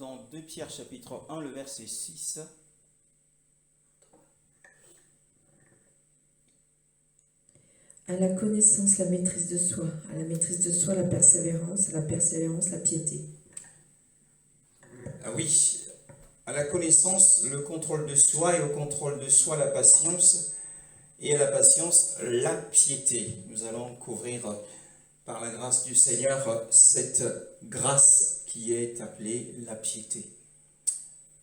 dans 2 Pierre chapitre 1, le verset 6. À la connaissance, la maîtrise de soi. À la maîtrise de soi, la persévérance. À la persévérance, la piété. Ah oui, à la connaissance, le contrôle de soi, et au contrôle de soi, la patience, et à la patience, la piété. Nous allons couvrir par la grâce du Seigneur cette grâce qui est appelée la piété.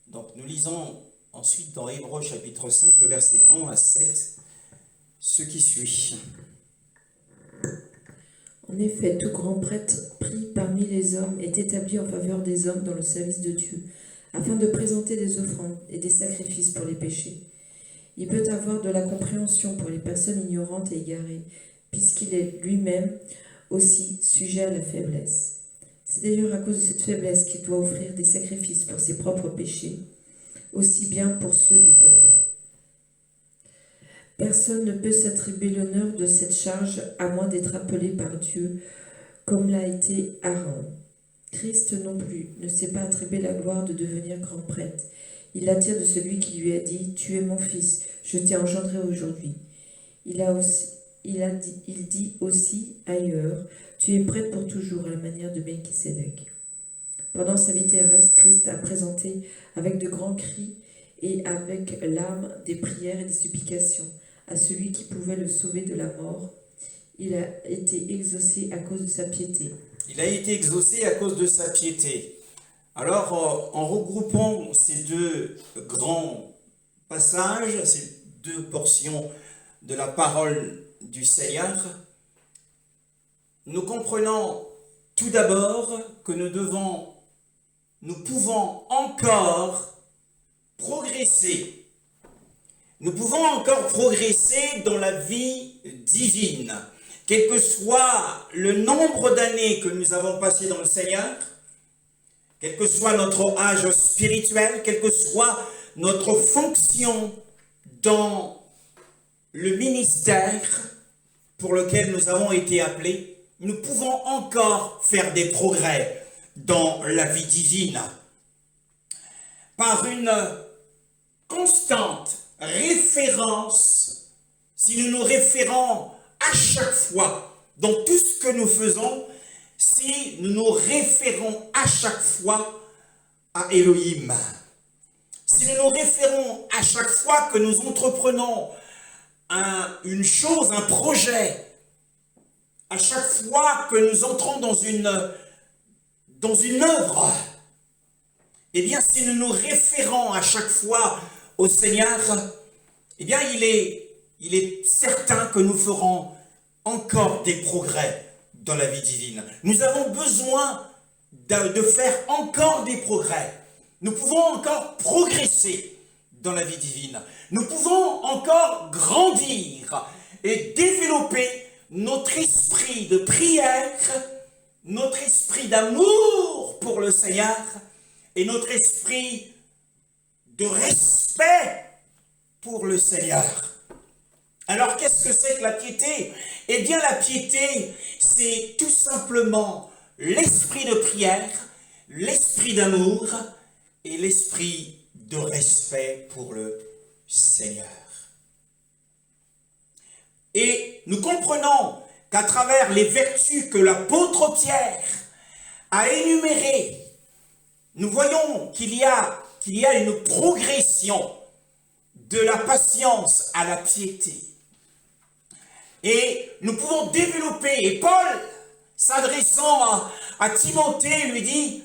Donc nous lisons ensuite dans Hébreux chapitre 5, le verset 1 à 7, ce qui suit. En effet, tout grand prêtre pris parmi les hommes est établi en faveur des hommes dans le service de Dieu, afin de présenter des offrandes et des sacrifices pour les péchés. Il peut avoir de la compréhension pour les personnes ignorantes et égarées, puisqu'il est lui-même aussi sujet à la faiblesse. C'est d'ailleurs à cause de cette faiblesse qu'il doit offrir des sacrifices pour ses propres péchés, aussi bien pour ceux du peuple. Personne ne peut s'attribuer l'honneur de cette charge à moins d'être appelé par Dieu, comme l'a été Aaron. Christ non plus ne s'est pas attribué la gloire de devenir grand prêtre. Il l'attire de celui qui lui a dit « Tu es mon fils, je t'ai engendré aujourd'hui ». Il dit aussi ailleurs « Tu es prêtre pour toujours » à la manière de Melchisédek. Pendant sa vie terrestre, Christ a présenté avec de grands cris et avec larmes des prières et des supplications à celui qui pouvait le sauver de la mort. Il a été exaucé à cause de sa piété. Il a été exaucé à cause de sa piété. Alors, en regroupant ces deux grands passages, ces deux portions de la parole du Seigneur, nous comprenons tout d'abord que nous pouvons encore progresser. Nous pouvons encore progresser dans la vie divine, quel que soit le nombre d'années que nous avons passées dans le Seigneur, quel que soit notre âge spirituel, quelle que soit notre fonction dans le ministère pour lequel nous avons été appelés, nous pouvons encore faire des progrès dans la vie divine. Par une constante référence, si nous nous référons à chaque fois dans tout ce que nous faisons, si nous nous référons à chaque fois à Elohim, si nous nous référons à chaque fois que nous entreprenons une chose, un projet, à chaque fois que nous entrons dans une œuvre, eh bien, si nous nous référons à chaque fois au Seigneur, eh bien, il est certain que nous ferons encore des progrès dans la vie divine. Nous avons besoin de faire encore des progrès. Nous pouvons encore progresser dans la vie divine. Nous pouvons encore grandir et développer notre esprit de prière, notre esprit d'amour pour le Seigneur et notre esprit de respect pour le Seigneur. Alors, qu'est-ce que c'est que la piété? Eh bien, la piété, c'est tout simplement l'esprit de prière, l'esprit d'amour et l'esprit de respect pour le Seigneur. Et nous comprenons qu'à travers les vertus que l'apôtre Pierre a énumérées, nous voyons qu'il y a une progression de la patience à la piété. Et nous pouvons développer, et Paul, s'adressant à Timothée, lui dit,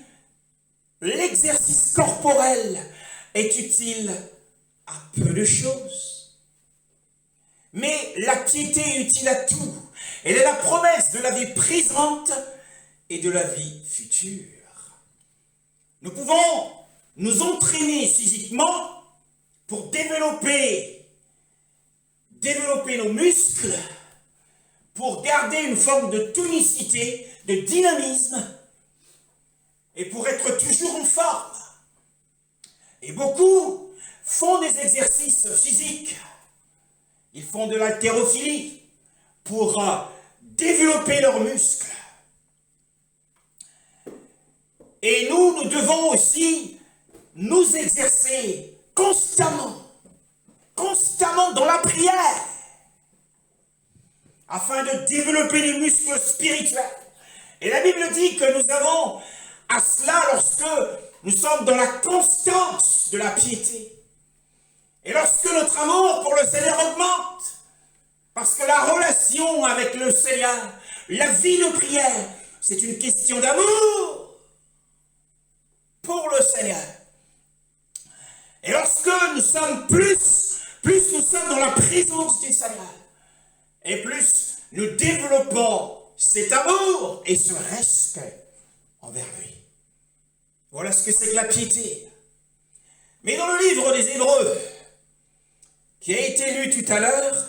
l'exercice corporel est utile à peu de choses. Mais la piété est utile à tout. Elle est la promesse de la vie présente et de la vie future. Nous pouvons nous entraîner physiquement pour développer nos muscles, pour garder une forme de tonicité, de dynamisme, et pour être toujours en forme. Et beaucoup font des exercices physiques. Ils font de l'haltérophilie pour développer leurs muscles. Et nous devons aussi nous exercer constamment dans la prière, afin de développer les muscles spirituels. Et la Bible dit que nous avons à cela lorsque nous sommes dans la constance de la piété. Et lorsque notre amour pour le Seigneur augmente, parce que la relation avec le Seigneur, la vie de prière, c'est une question d'amour pour le Seigneur. Et lorsque nous sommes plus nous sommes dans la présence du Seigneur, et plus nous développons cet amour et ce respect envers lui. Voilà ce que c'est que la piété. Mais dans le livre des Hébreux, qui a été lu tout à l'heure,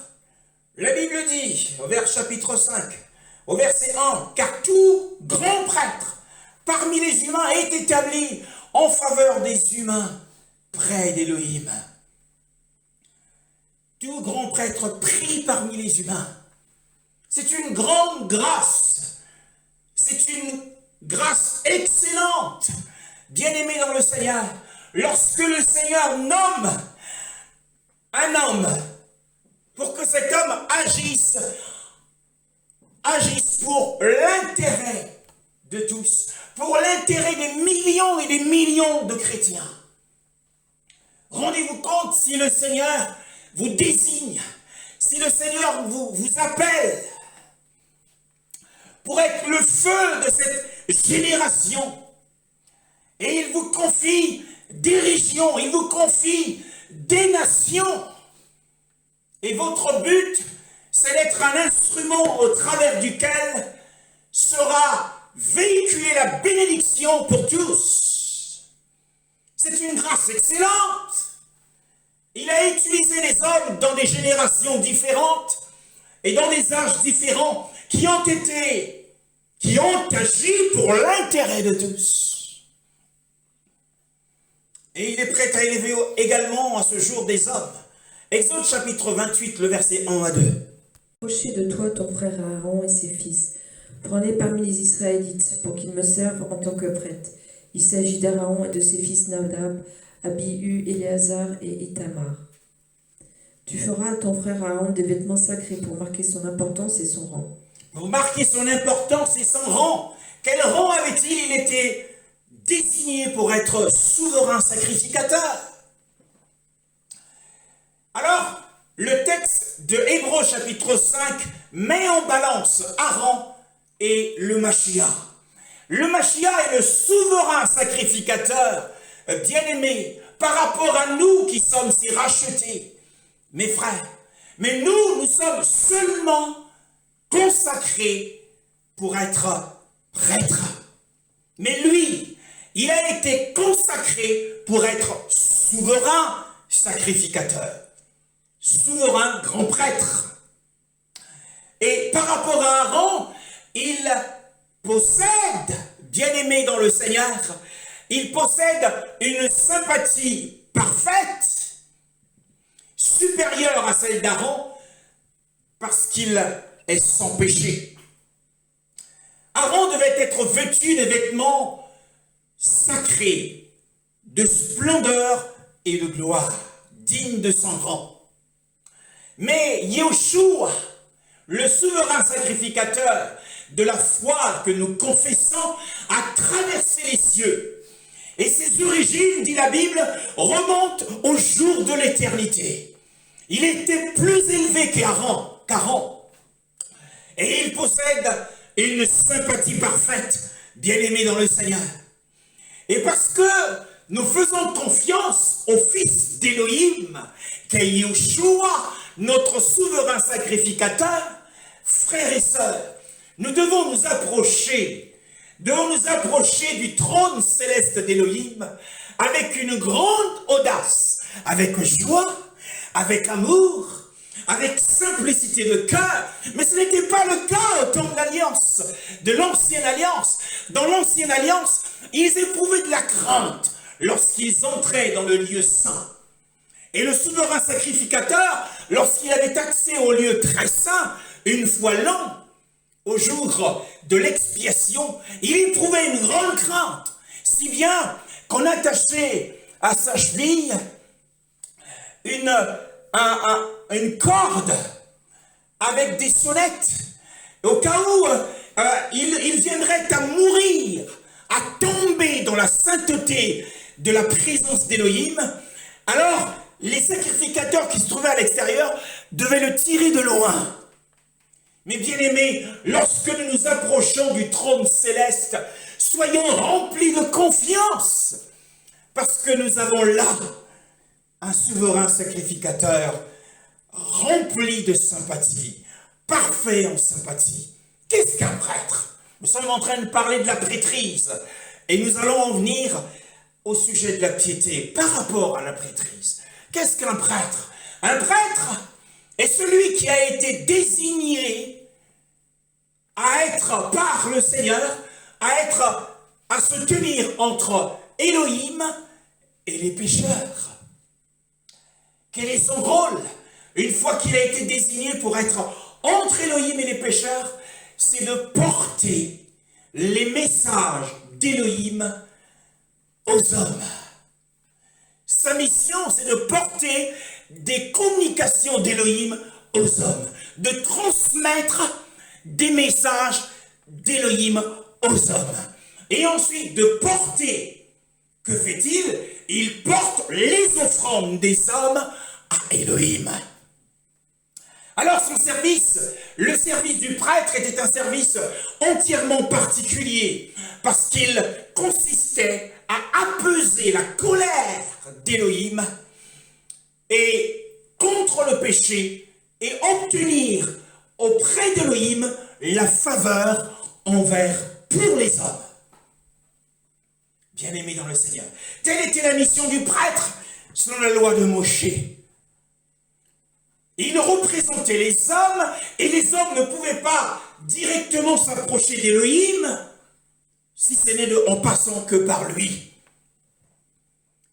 la Bible dit, au chapitre 5, au verset 1, « Car tout grand prêtre parmi les humains est établi en faveur des humains près d'Élohim. » Tout grand prêtre prie parmi les humains. C'est une grande grâce. C'est une grâce excellente, bien-aimé dans le Seigneur. Lorsque le Seigneur nomme un homme pour que cet homme agisse pour l'intérêt de tous, pour l'intérêt des millions et des millions de chrétiens. Rendez-vous compte si le Seigneur vous désigne, si le Seigneur vous appelle pour être le feu de cette génération, et il vous confie des régions, il vous confie des nations, et votre but, c'est d'être un instrument au travers duquel sera véhiculée la bénédiction pour tous. C'est une grâce excellente. Il a utilisé les hommes dans des générations différentes et dans des âges différents qui ont agi pour l'intérêt de tous. Et il est prêt à élever également à ce jour des hommes. Exode chapitre 28, le verset 1 à 2. Approchez de toi ton frère Aaron et ses fils. Prends-les parmi les Israélites pour qu'ils me servent en tant que prêtres. Il s'agit d'Aaron et de ses fils Nadab, Abihu, Éléazar et Ithamar. Tu feras à ton frère Aaron des vêtements sacrés pour marquer son importance et son rang. Pour marquer son importance et son rang. Quel rang avait-il? Il était désigné pour être souverain sacrificateur. Alors, le texte de Hébreux chapitre 5 met en balance Aaron et le Mashiach. Le Mashiach est le souverain sacrificateur, bien-aimé, par rapport à nous qui sommes ses rachetés, mes frères. Mais nous sommes seulement consacrés pour être prêtres. Mais lui, il a été consacré pour être souverain sacrificateur. Souverain grand prêtre. Et par rapport à Aaron, il possède, bien-aimé dans le Seigneur, il possède une sympathie parfaite, supérieure à celle d'Aaron, parce qu'il est sans péché. Aaron devait être vêtu des vêtements sacrés, de splendeur et de gloire, dignes de son rang. Mais Yahushua, le souverain sacrificateur de la foi que nous confessons, a traversé les cieux. Et ses origines, dit la Bible, remontent au jour de l'éternité. Il était plus élevé qu'Aaron. Et il possède une sympathie parfaite, bien-aimé dans le Seigneur. Et parce que nous faisons confiance au Fils d'Élohim, qu'est Yahushua, notre souverain sacrificateur, frères et sœurs, nous devons nous approcher du trône céleste d'Élohim avec une grande audace, avec joie, avec amour, avec simplicité de cœur. Mais ce n'était pas le cas au temps de l'alliance, de l'ancienne alliance. Dans l'ancienne alliance, ils éprouvaient de la crainte lorsqu'ils entraient dans le lieu saint. Et le souverain sacrificateur, lorsqu'il avait accès au lieu très saint, une fois l'an, au jour de l'expiation, il éprouvait une grande crainte. Si bien qu'on attachait à sa cheville une corde avec des sonnettes, au cas où il viendrait à mourir, à tomber dans la sainteté de la présence d'Élohim. Alors, les sacrificateurs qui se trouvaient à l'extérieur devaient le tirer de loin. Mais bien aimés, lorsque nous nous approchons du trône céleste, soyons remplis de confiance, parce que nous avons là un souverain sacrificateur rempli de sympathie, parfait en sympathie. Qu'est-ce qu'un prêtre? Nous sommes en train de parler de la prêtrise, et nous allons en venir au sujet de la piété par rapport à la prêtrise. Qu'est-ce qu'un prêtre? Un prêtre est celui qui a été désigné à être par le Seigneur, à se tenir entre Élohim et les pécheurs. Quel est son rôle? Une fois qu'il a été désigné pour être entre Élohim et les pécheurs, c'est de porter les messages d'Élohim aux hommes. Sa mission, c'est de porter des communications d'Élohim aux hommes, de transmettre des messages d'Élohim aux hommes. Et ensuite de porter, que fait-il? Il porte les offrandes des hommes à Élohim. Alors son service, le service du prêtre était un service entièrement particulier, parce qu'il consistait à apaiser la colère d'Élohim et contre le péché et obtenir auprès d'Élohim la faveur pour les hommes. Bien-aimés dans le Seigneur, telle était la mission du prêtre selon la loi de Moshe. Il représentait les hommes, et les hommes ne pouvaient pas directement s'approcher d'Élohim, si ce n'est en passant que par lui.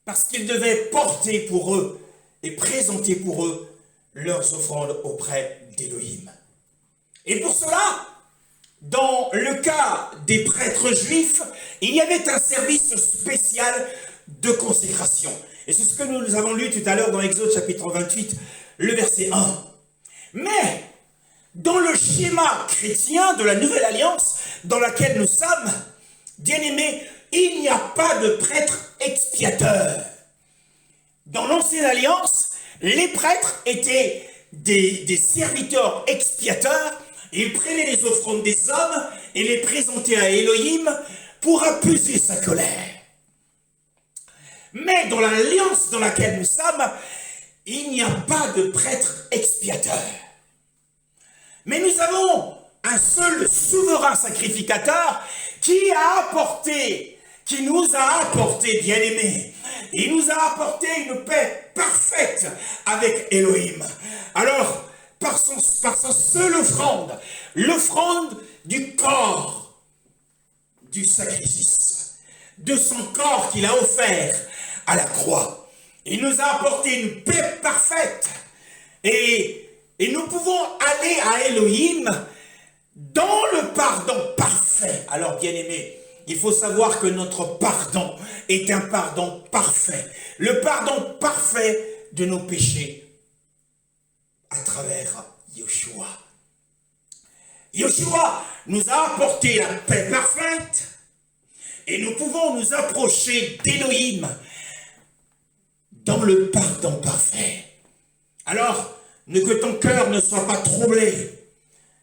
Parce qu'il devait porter pour eux et présenter pour eux leurs offrandes auprès d'Élohim. Et pour cela, dans le cas des prêtres juifs, il y avait un service spécial de consécration. Et c'est ce que nous avons lu tout à l'heure dans Exode chapitre 28, le verset 1. Mais, dans le schéma chrétien de la Nouvelle Alliance, dans laquelle nous sommes, bien-aimés, il n'y a pas de prêtre expiateur. Dans l'Ancienne Alliance, les prêtres étaient des serviteurs expiateurs. Ils prenaient les offrandes des hommes et les présentaient à Élohim pour apaiser sa colère. Mais dans l'alliance dans laquelle nous sommes, il n'y a pas de prêtre expiateur. Mais nous avons un seul souverain sacrificateur qui nous a apporté, bien-aimés, il nous a apporté une paix parfaite avec Élohim. Alors, par sa seule offrande, l'offrande du corps du sacrifice, de son corps qu'il a offert à la croix, il nous a apporté une paix parfaite. Et nous pouvons aller à Élohim dans le pardon parfait. Alors, bien-aimés, il faut savoir que notre pardon est un pardon parfait. Le pardon parfait de nos péchés à travers Yeshua. Yeshua nous a apporté la paix parfaite et nous pouvons nous approcher d'Élohim dans le pardon parfait. Alors, que ton cœur ne soit pas troublé.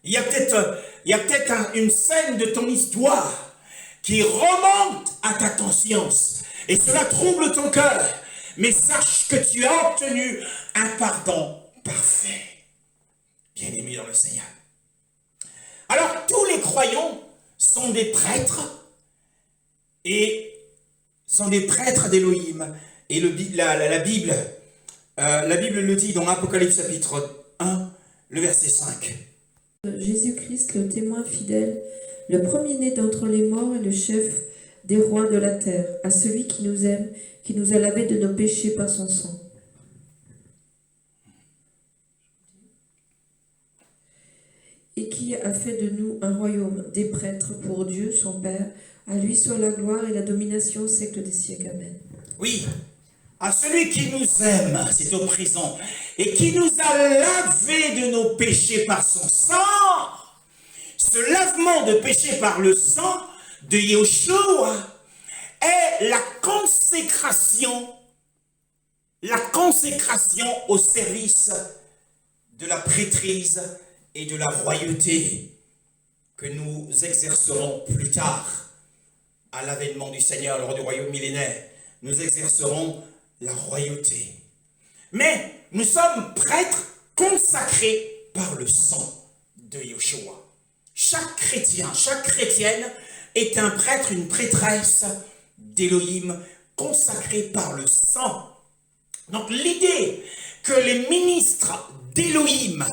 Il y a peut-être une scène de ton histoire qui remonte à ta conscience et cela trouble ton cœur. Mais sache que tu as obtenu un pardon parfait. Bien-aimés dans le Seigneur. Alors, tous les croyants sont des prêtres et sont des prêtres d'Élohim. Et la Bible le dit dans Apocalypse chapitre 1, le verset 5. Jésus-Christ, le témoin fidèle, le premier-né d'entre les morts et le chef des rois de la terre, à celui qui nous aime, qui nous a lavés de nos péchés par son sang. Et qui a fait de nous un royaume, des prêtres pour Dieu son Père, À lui soit la gloire et la domination au siècle des siècles. Amen. Oui, à celui qui nous aime, c'est au présent, et qui nous a lavés de nos péchés par son sang. Ce lavement de péché par le sang de Yeshua est la consécration au service de la prêtrise et de la royauté que nous exercerons plus tard à l'avènement du Seigneur lors du royaume millénaire. Nous exercerons la royauté. Mais nous sommes prêtres consacrés par le sang de Yeshua. Chaque chrétien, chaque chrétienne est un prêtre, une prêtresse d'Élohim consacrée par le sang. Donc l'idée que les ministres d'Élohim,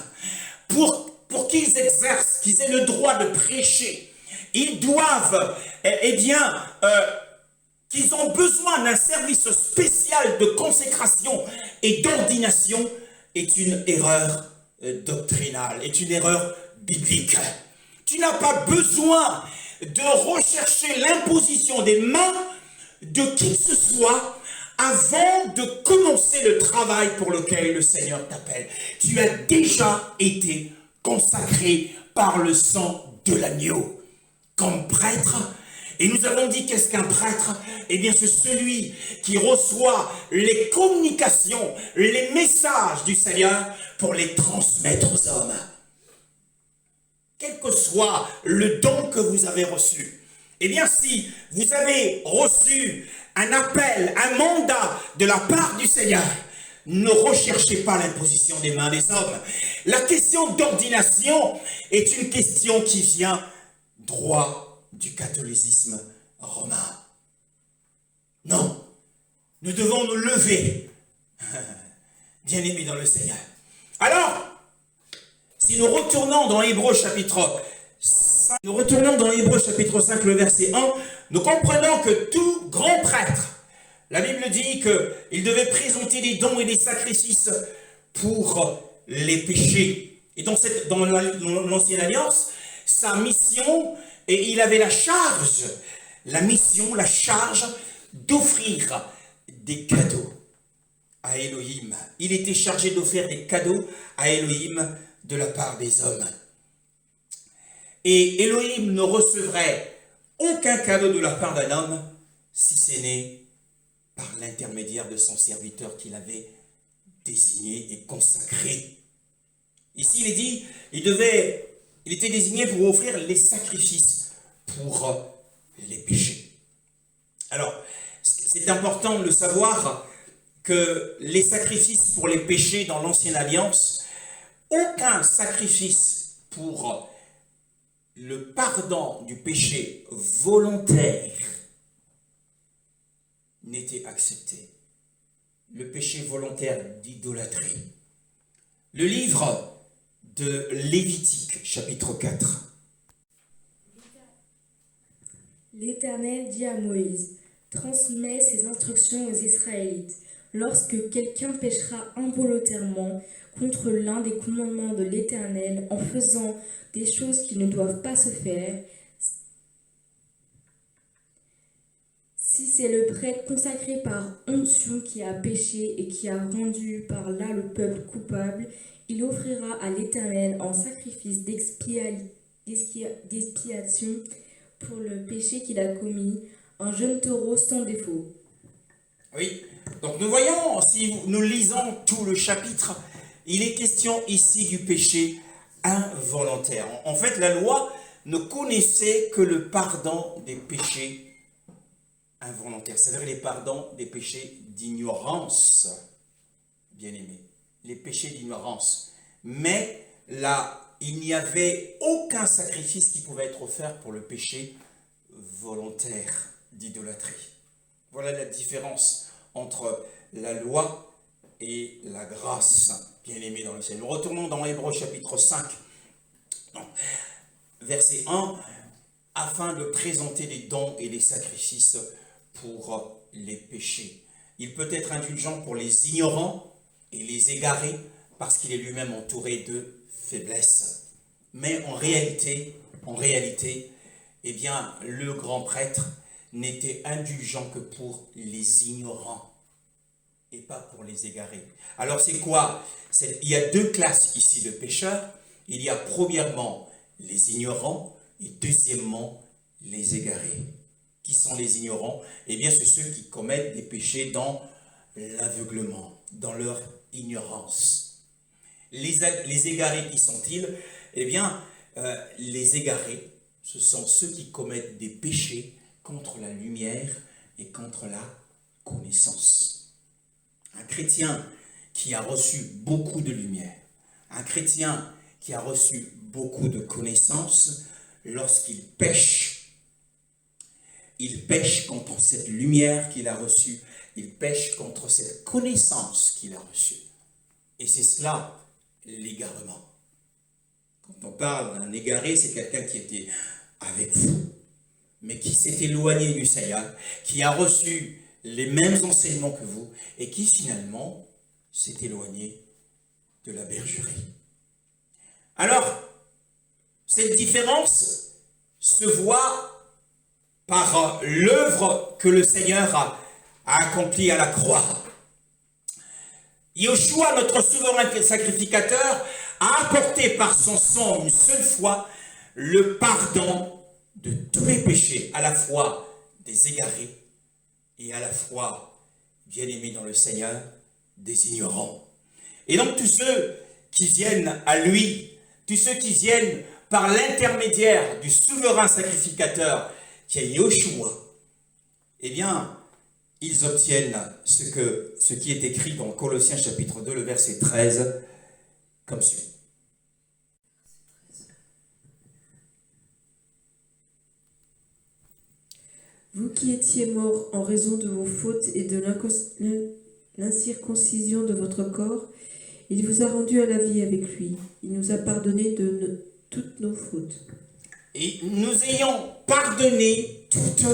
pour qu'ils exercent, qu'ils aient le droit de prêcher, ils doivent, qu'ils ont besoin d'un service spécial de consécration et d'ordination est une erreur doctrinale, est une erreur biblique. Tu n'as pas besoin de rechercher l'imposition des mains de qui que ce soit avant de commencer le travail pour lequel le Seigneur t'appelle. Tu as déjà été consacré par le sang de l'agneau comme prêtre. Et nous avons dit qu'est-ce qu'un prêtre? Eh bien c'est celui qui reçoit les communications, les messages du Seigneur pour les transmettre aux hommes. Quel que soit le don que vous avez reçu, eh bien si vous avez reçu un appel, un mandat de la part du Seigneur, ne recherchez pas l'imposition des mains des hommes. La question d'ordination est une question qui vient droit du catholicisme romain. Non, nous devons nous lever, bien-aimés dans le Seigneur. Alors, si nous retournons dans Hébreux chapitre 5, le verset 1, nous comprenons que tout grand prêtre, la Bible dit qu'il devait présenter des dons et des sacrifices pour les péchés. Et dans l'Ancienne Alliance, sa mission, et il avait la charge d'offrir des cadeaux à Elohim. Il était chargé d'offrir des cadeaux à Elohim de la part des hommes. Et Elohim ne recevrait aucun cadeau de la part d'un homme si ce n'est par l'intermédiaire de son serviteur qu'il avait désigné et consacré. Ici, il est dit, il était désigné pour offrir les sacrifices pour les péchés. Alors, c'est important de le savoir que les sacrifices pour les péchés dans l'Ancienne Alliance, aucun sacrifice pour le pardon du péché volontaire n'était accepté. Le péché volontaire d'idolâtrie. Le livre de Lévitique, chapitre 4. L'Éternel dit à Moïse, transmets ces instructions aux Israélites. Lorsque quelqu'un péchera involontairement contre l'un des commandements de l'Éternel en faisant des choses qui ne doivent pas se faire, si c'est le prêtre consacré par onction qui a péché et qui a rendu par là le peuple coupable, il offrira à l'Éternel en sacrifice d'expiation pour le péché qu'il a commis, un jeune taureau sans défaut. Oui, donc nous voyons, si nous lisons tout le chapitre, il est question ici du péché involontaire. En fait, la loi ne connaissait que le pardon des péchés involontaires, c'est-à-dire les pardons des péchés d'ignorance, bien aimés, les péchés d'ignorance. Mais là, il n'y avait aucun sacrifice qui pouvait être offert pour le péché volontaire d'idolâtrie. Voilà la différence entre la loi et la grâce, bien aimés dans le ciel. Nous retournons dans Hébreux chapitre 5, verset 1, afin de présenter des dons et des sacrifices pour les péchés. Il peut être indulgent pour les ignorants et les égarés parce qu'il est lui-même entouré de faiblesses. Mais en réalité, eh bien, le grand prêtre n'était indulgent que pour les ignorants et pas pour les égarés. Alors c'est quoi? Il y a deux classes ici de pécheurs. Il y a premièrement les ignorants et deuxièmement les égarés. Qui sont les ignorants? Eh bien, c'est ceux qui commettent des péchés dans l'aveuglement, dans leur ignorance. Les égarés, qui sont-ils? Eh bien, les égarés, ce sont ceux qui commettent des péchés contre la lumière et contre la connaissance. Un chrétien qui a reçu beaucoup de lumière, un chrétien qui a reçu beaucoup de connaissances, lorsqu'il pêche, il pêche contre cette lumière qu'il a reçue, il pêche contre cette connaissance qu'il a reçue. Et c'est cela, l'égarement. Quand on parle d'un égaré, c'est quelqu'un qui était avec vous, mais qui s'est éloigné du Seigneur, qui a reçu les mêmes enseignements que vous, et qui finalement s'est éloigné de la bergerie. Alors, cette différence se voit par l'œuvre que le Seigneur a accomplie à la croix. Yeshua, notre souverain sacrificateur, a apporté par son sang une seule fois le pardon de tous les péchés, à la fois des égarés et à la fois, bien-aimés dans le Seigneur, des ignorants. Et donc tous ceux qui viennent à lui, tous ceux qui viennent par l'intermédiaire du souverain sacrificateur qui est Yeshua, eh bien, ils obtiennent ce qui est écrit dans Colossiens chapitre 2, le verset 13, comme suit. Vous qui étiez morts en raison de vos fautes et de l'incirconcision de votre corps, il vous a rendus à la vie avec lui. Il nous a pardonné toutes nos fautes. Et nous ayons pardonné toutes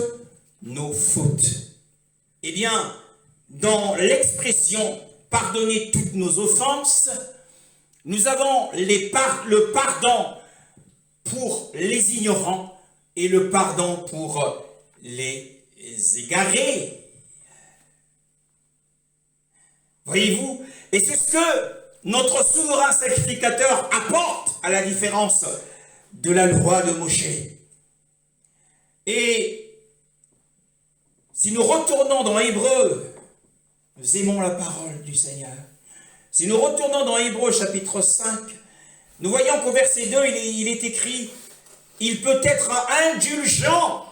nos fautes. Eh bien, dans l'expression « pardonner toutes nos offenses », nous avons le pardon pour les ignorants et le pardon pour les égarés. Voyez-vous? Et c'est ce que notre souverain sacrificateur apporte, à la différence de la loi de Moshe. Et si nous retournons dans Hébreu, nous aimons la parole du Seigneur. Si nous retournons dans Hébreu chapitre 5, nous voyons qu'au verset 2, il est écrit « Il peut être indulgent ».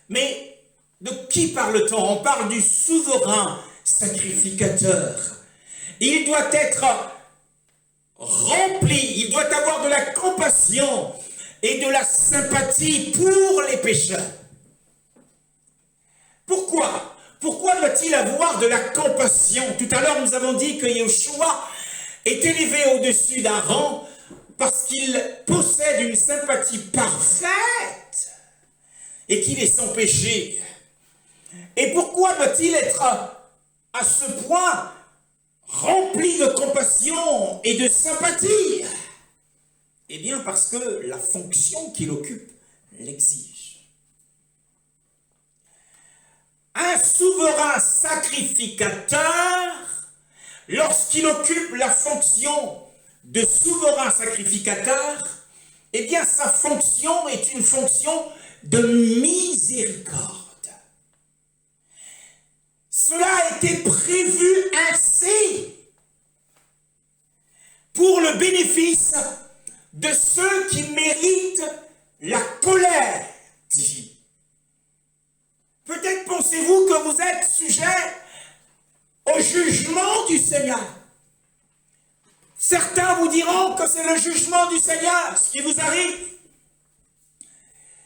Mais de qui parle-t-on? On parle du souverain sacrificateur. Il doit être rempli, il doit avoir de la compassion et de la sympathie pour les pécheurs. Pourquoi? Pourquoi doit-il avoir de la compassion? Tout à l'heure, nous avons dit que Yeshua est élevé au-dessus d'Aaron parce qu'il possède une sympathie parfaite et qu'il est sans péché. Et pourquoi doit-il être à ce point rempli de compassion et de sympathie? Eh bien, parce que la fonction qu'il occupe l'exige. Un souverain sacrificateur, lorsqu'il occupe la fonction de souverain sacrificateur, eh bien, sa fonction est une fonction de miséricorde. Cela a été prévu ainsi pour le bénéfice de ceux qui méritent la colère divine. Peut-être pensez-vous que vous êtes sujet au jugement du Seigneur. Certains vous diront que c'est le jugement du Seigneur, ce qui vous arrive.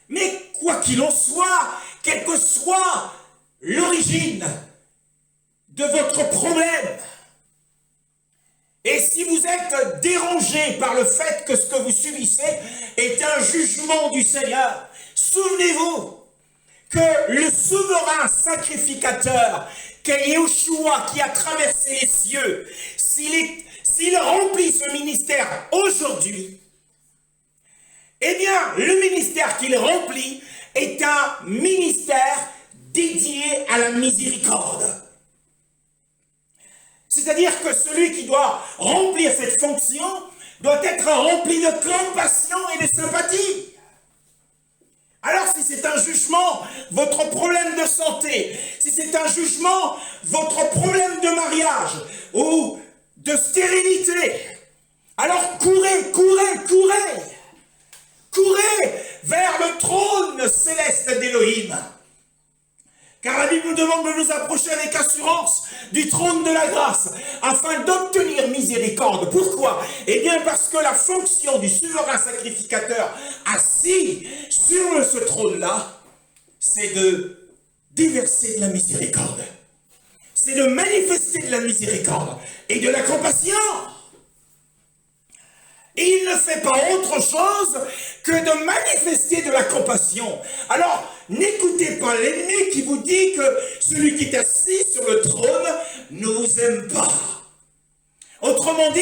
Mais quoi qu'il en soit, quelle que soit l'origine de votre problème, et si vous êtes dérangé par le fait que ce que vous subissez est un jugement du Seigneur, souvenez-vous que le souverain sacrificateur, qu'est Yeshua, qui a traversé les cieux, s'il remplit ce ministère aujourd'hui, eh bien, le ministère qu'il remplit est un ministère dédié à la miséricorde. C'est-à-dire que celui qui doit remplir cette fonction doit être rempli de compassion et de sympathie. Alors si c'est un jugement, votre problème de santé, si c'est un jugement, votre problème de mariage ou de stérilité, alors courez, courez, courez, courez vers le trône céleste d'Élohim. Car la Bible nous demande de nous approcher avec assurance du trône de la grâce, afin d'obtenir miséricorde. Pourquoi? Eh bien parce que la fonction du souverain sacrificateur assis sur ce trône-là, c'est de déverser de la miséricorde. C'est de manifester de la miséricorde et de la compassion. Et il ne fait pas autre chose que de manifester de la compassion. Alors, n'écoutez pas l'ennemi qui vous dit que celui qui est assis sur le trône ne vous aime pas. Autrement dit,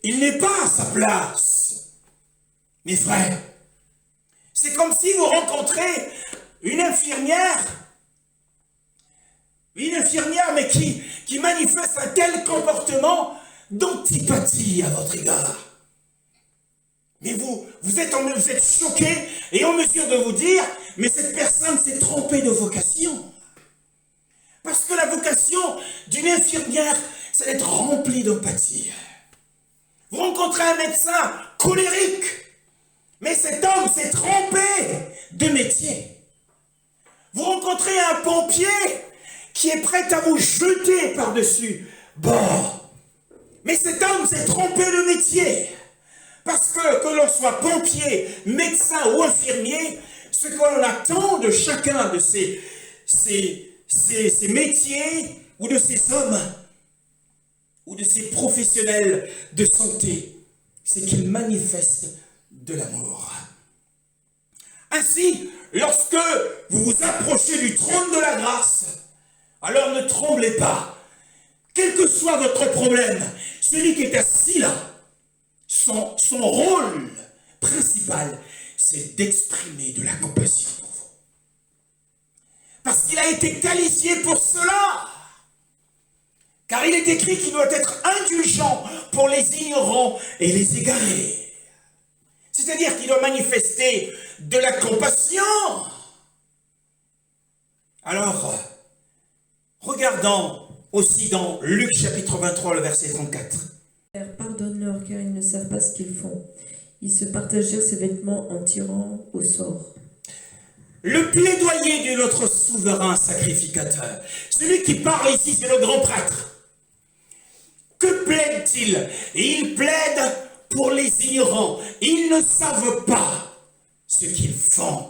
il n'est pas à sa place. Mes frères, c'est comme si vous rencontrez une infirmière mais qui manifeste un tel comportement d'antipathie à votre égard. Mais vous êtes choqué et en mesure de vous dire, mais cette personne s'est trompée de vocation. Parce que la vocation d'une infirmière, c'est d'être remplie d'empathie. Vous rencontrez un médecin colérique, mais cet homme s'est trompé de métier. Vous rencontrez un pompier qui est prêt à vous jeter par-dessus bord. Mais cet homme s'est trompé de métier. Parce que l'on soit pompier, médecin ou infirmier, ce que l'on attend de chacun de ces métiers ou de ces hommes ou de ces professionnels de santé, c'est qu'ils manifestent de l'amour. Ainsi, lorsque vous vous approchez du trône de la grâce, alors ne tremblez pas. Quel que soit votre problème, celui qui est assis là, son rôle principal, c'est d'exprimer de la compassion pour vous. Parce qu'il a été qualifié pour cela. Car il est écrit qu'il doit être indulgent pour les ignorants et les égarés. C'est-à-dire qu'il doit manifester de la compassion. Alors, regardons aussi dans Luc chapitre 23, le verset 34. Pardonne-leur car ils ne savent pas ce qu'ils font. Ils se partagèrent ses vêtements en tirant au sort. Le plaidoyer de notre souverain sacrificateur, celui qui parle ici, c'est le grand prêtre. Que plaide-t-il? Il plaide pour les ignorants. Ils ne savent pas ce qu'ils font.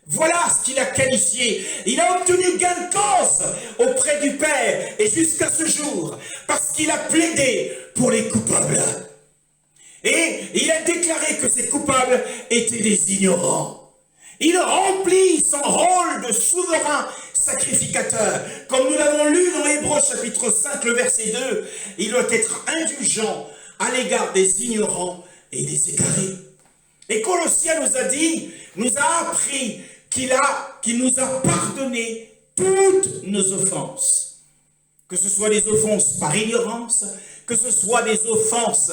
Voilà ce qu'il a qualifié. Il a obtenu gain de cause auprès du Père et jusqu'à ce jour, parce qu'il a plaidé pour les coupables. Et il a déclaré que ces coupables étaient des ignorants. Il remplit son rôle de souverain sacrificateur. Comme nous l'avons lu dans Hébreux chapitre 5, le verset 2, il doit être indulgent à l'égard des ignorants et des égarés. Et Colossiens nous a appris qu'il nous a pardonné toutes nos offenses. Que ce soit des offenses par ignorance, que ce soit des offenses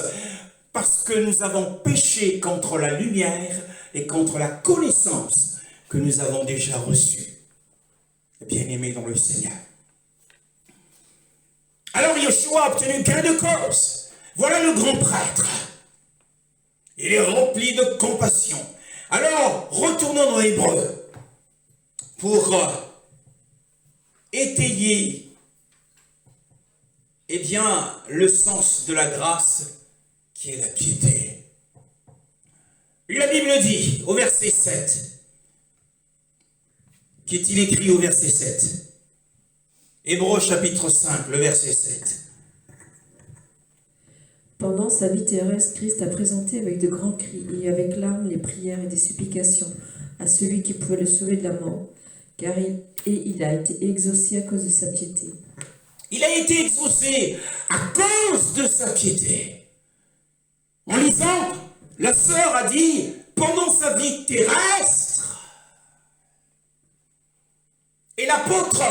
parce que nous avons péché contre la lumière et contre la connaissance que nous avons déjà reçue. Bien-aimés dans le Seigneur. Alors Yeshua a obtenu gain de cause. Voilà le grand prêtre. Il est rempli de compassion. Alors, retournons dans Hébreux pour étayer le sens de la grâce qui est la piété. La Bible dit au verset 7, qu'est-il écrit au verset 7? Hébreux chapitre 5, le verset 7. Pendant sa vie terrestre, Christ a présenté avec de grands cris et avec larmes les prières et des supplications à celui qui pouvait le sauver de la mort, car il a été exaucé à cause de sa piété. Il a été exaucé à cause de sa piété. En lisant, la sœur a dit, pendant sa vie terrestre. Et l'apôtre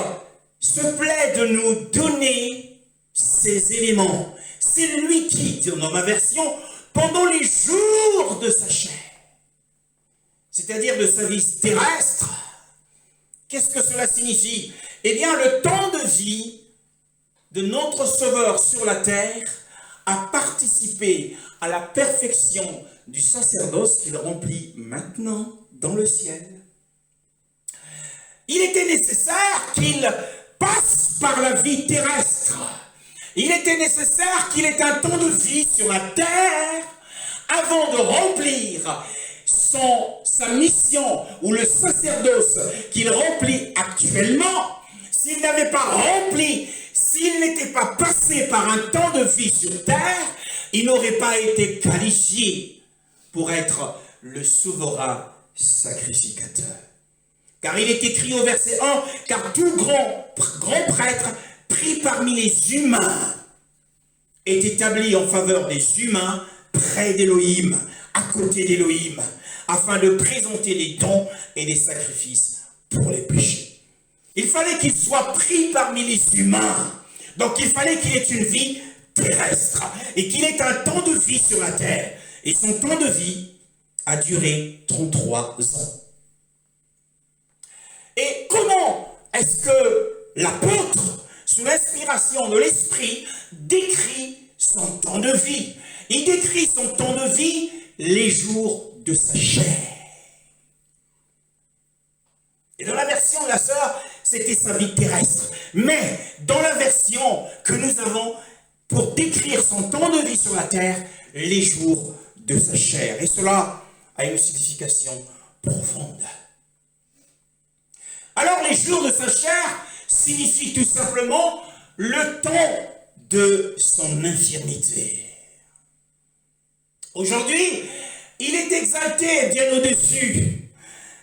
se plaît de nous donner ces éléments. C'est lui qui, dans ma version, pendant les jours de sa chair, c'est-à-dire de sa vie terrestre. Qu'est-ce que cela signifie? Eh bien, le temps de vie de notre Sauveur sur la terre a participé à la perfection du sacerdoce qu'il remplit maintenant dans le ciel. Il était nécessaire qu'il passe par la vie terrestre. Il était nécessaire qu'il ait un temps de vie sur la terre avant de remplir sa mission ou le sacerdoce qu'il remplit actuellement. S'il n'avait pas rempli, s'il n'était pas passé par un temps de vie sur terre, il n'aurait pas été qualifié pour être le souverain sacrificateur. Car il est écrit au verset 1, car tout grand prêtre pris parmi les humains est établi en faveur des humains près d'Élohim, à côté d'Élohim, afin de présenter des dons et des sacrifices pour les péchés. Il fallait qu'il soit pris parmi les humains. Donc il fallait qu'il ait une vie terrestre et qu'il ait un temps de vie sur la terre. Et son temps de vie a duré 33 ans. Et comment est-ce que l'apôtre, sous l'inspiration de l'Esprit, décrit son temps de vie? Il décrit son temps de vie les jours de sa chair. Et dans la version de la sœur, c'était sa vie terrestre. Mais dans la version que nous avons pour décrire son temps de vie sur la terre, les jours de sa chair. Et cela a une signification profonde. Alors les jours de sa chair signifient tout simplement le temps de son infirmité. Aujourd'hui, il est exalté bien au-dessus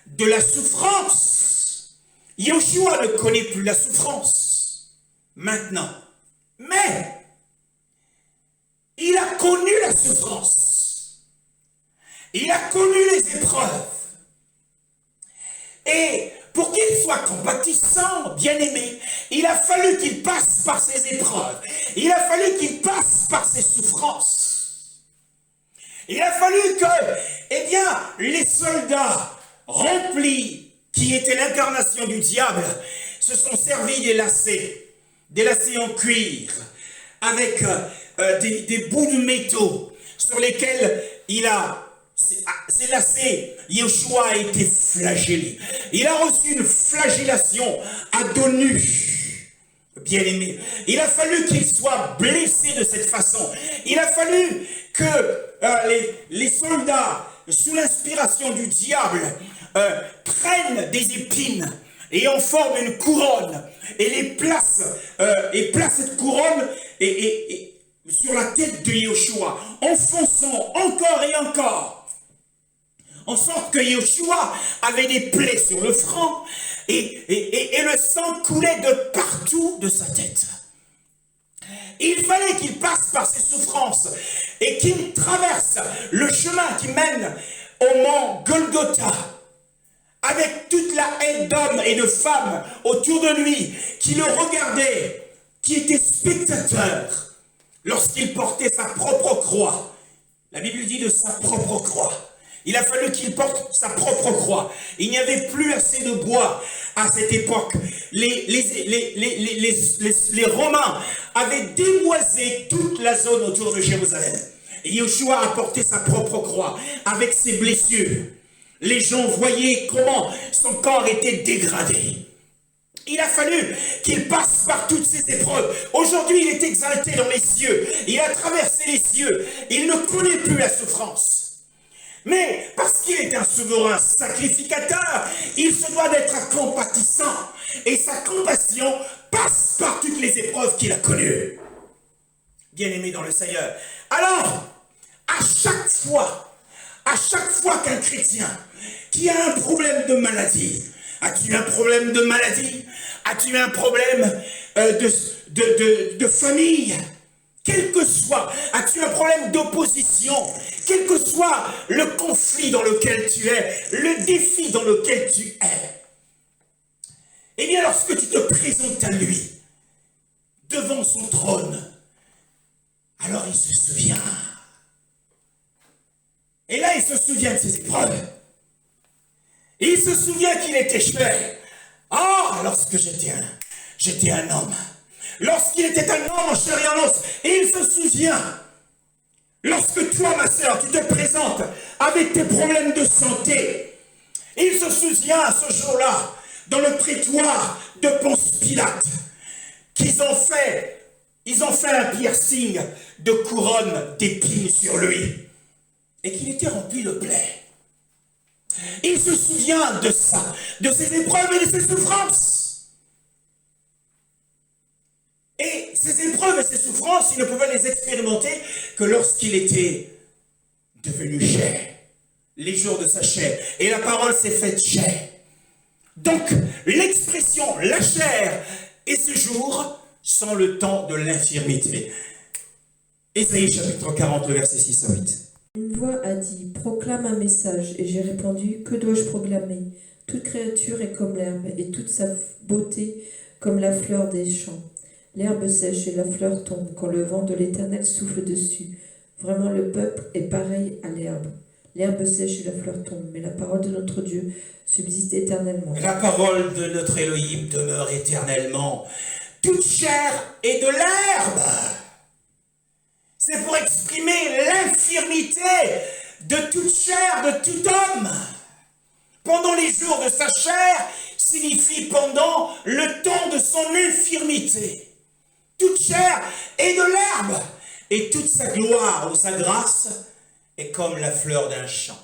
de la souffrance. Yoshua ne connaît plus la souffrance maintenant. Mais il a connu la souffrance. Il a connu les épreuves. Et pour qu'il soit compatissant, bien-aimé, il a fallu qu'il passe par ces épreuves. Il a fallu qu'il passe par ces souffrances. Il a fallu que, les soldats remplis, qui étaient l'incarnation du diable, se sont servis des lacets en cuir, avec des bouts de métaux sur lesquels ces lacets, Yoshua a été flagellé. Il a reçu une flagellation à dos nus, bien-aimé. Il a fallu qu'il soit blessé de cette façon. Il a fallu que les soldats, sous l'inspiration du diable, prennent des épines et en forment une couronne et placent cette couronne sur la tête de Yoshua, enfonçant encore et encore, en sorte que Yoshua avait des plaies sur le front et le sang coulait de partout de sa tête. Il fallait qu'il passe par ces souffrances et qu'il traverse le chemin qui mène au mont Golgotha, avec toute la haine d'hommes et de femmes autour de lui, qui le regardaient, qui étaient spectateurs, lorsqu'il portait sa propre croix. La Bible dit de sa propre croix. Il a fallu qu'il porte sa propre croix. Il n'y avait plus assez de bois à cette époque. Les Romains avaient déboisé toute la zone autour de Jérusalem. Et Yoshua a porté sa propre croix avec ses blessures. Les gens voyaient comment son corps était dégradé. Il a fallu qu'il passe par toutes ces épreuves. Aujourd'hui, il est exalté dans les cieux. Il a traversé les cieux. Il ne connaît plus la souffrance. Mais parce qu'il est un souverain sacrificateur, il se doit d'être compatissant. Et sa compassion passe par toutes les épreuves qu'il a connues. Bien-aimé dans le Seigneur. Alors, à chaque fois qu'un chrétien qui a un problème de maladie, as-tu un problème de maladie? As-tu un problème de famille quel que soit, as-tu un problème d'opposition, quel que soit le conflit dans lequel tu es, le défi dans lequel tu es, eh bien lorsque tu te présentes à lui, devant son trône, alors il se souvient. Et là, il se souvient de ses épreuves. Et il se souvient qu'il était cher. Ah, lorsque j'étais un homme. Lorsqu'il était un homme en chair et en os. Et il se souvient. Lorsque toi, ma sœur, tu te présentes avec tes problèmes de santé. Et il se souvient à ce jour-là, dans le prétoire de Ponce Pilate, qu'ils ont fait un piercing de couronne d'épines sur lui. Et qu'il était rempli de plaies. Il se souvient de ça, de ses épreuves et de ses souffrances. Et ces épreuves et ces souffrances, il ne pouvait les expérimenter que lorsqu'il était devenu chair, les jours de sa chair. Et la parole s'est faite chair. Donc, l'expression la chair et ce jour sont le temps de l'infirmité. Ésaïe chapitre 40, verset 6 à 8. Une voix a dit, proclame un message, et j'ai répondu, que dois-je proclamer? Toute créature est comme l'herbe, et toute sa beauté comme la fleur des champs. L'herbe sèche et la fleur tombe quand le vent de l'Éternel souffle dessus. Vraiment, le peuple est pareil à l'herbe. L'herbe sèche et la fleur tombe, mais la parole de notre Dieu subsiste éternellement. La parole de notre Elohim demeure éternellement. Toute chair est de l'herbe. C'est pour exprimer l'infirmité de toute chair, de tout homme. Pendant les jours de sa chair signifie pendant le temps de son infirmité. Toute chair est de l'herbe, et toute sa gloire ou sa grâce est comme la fleur d'un champ.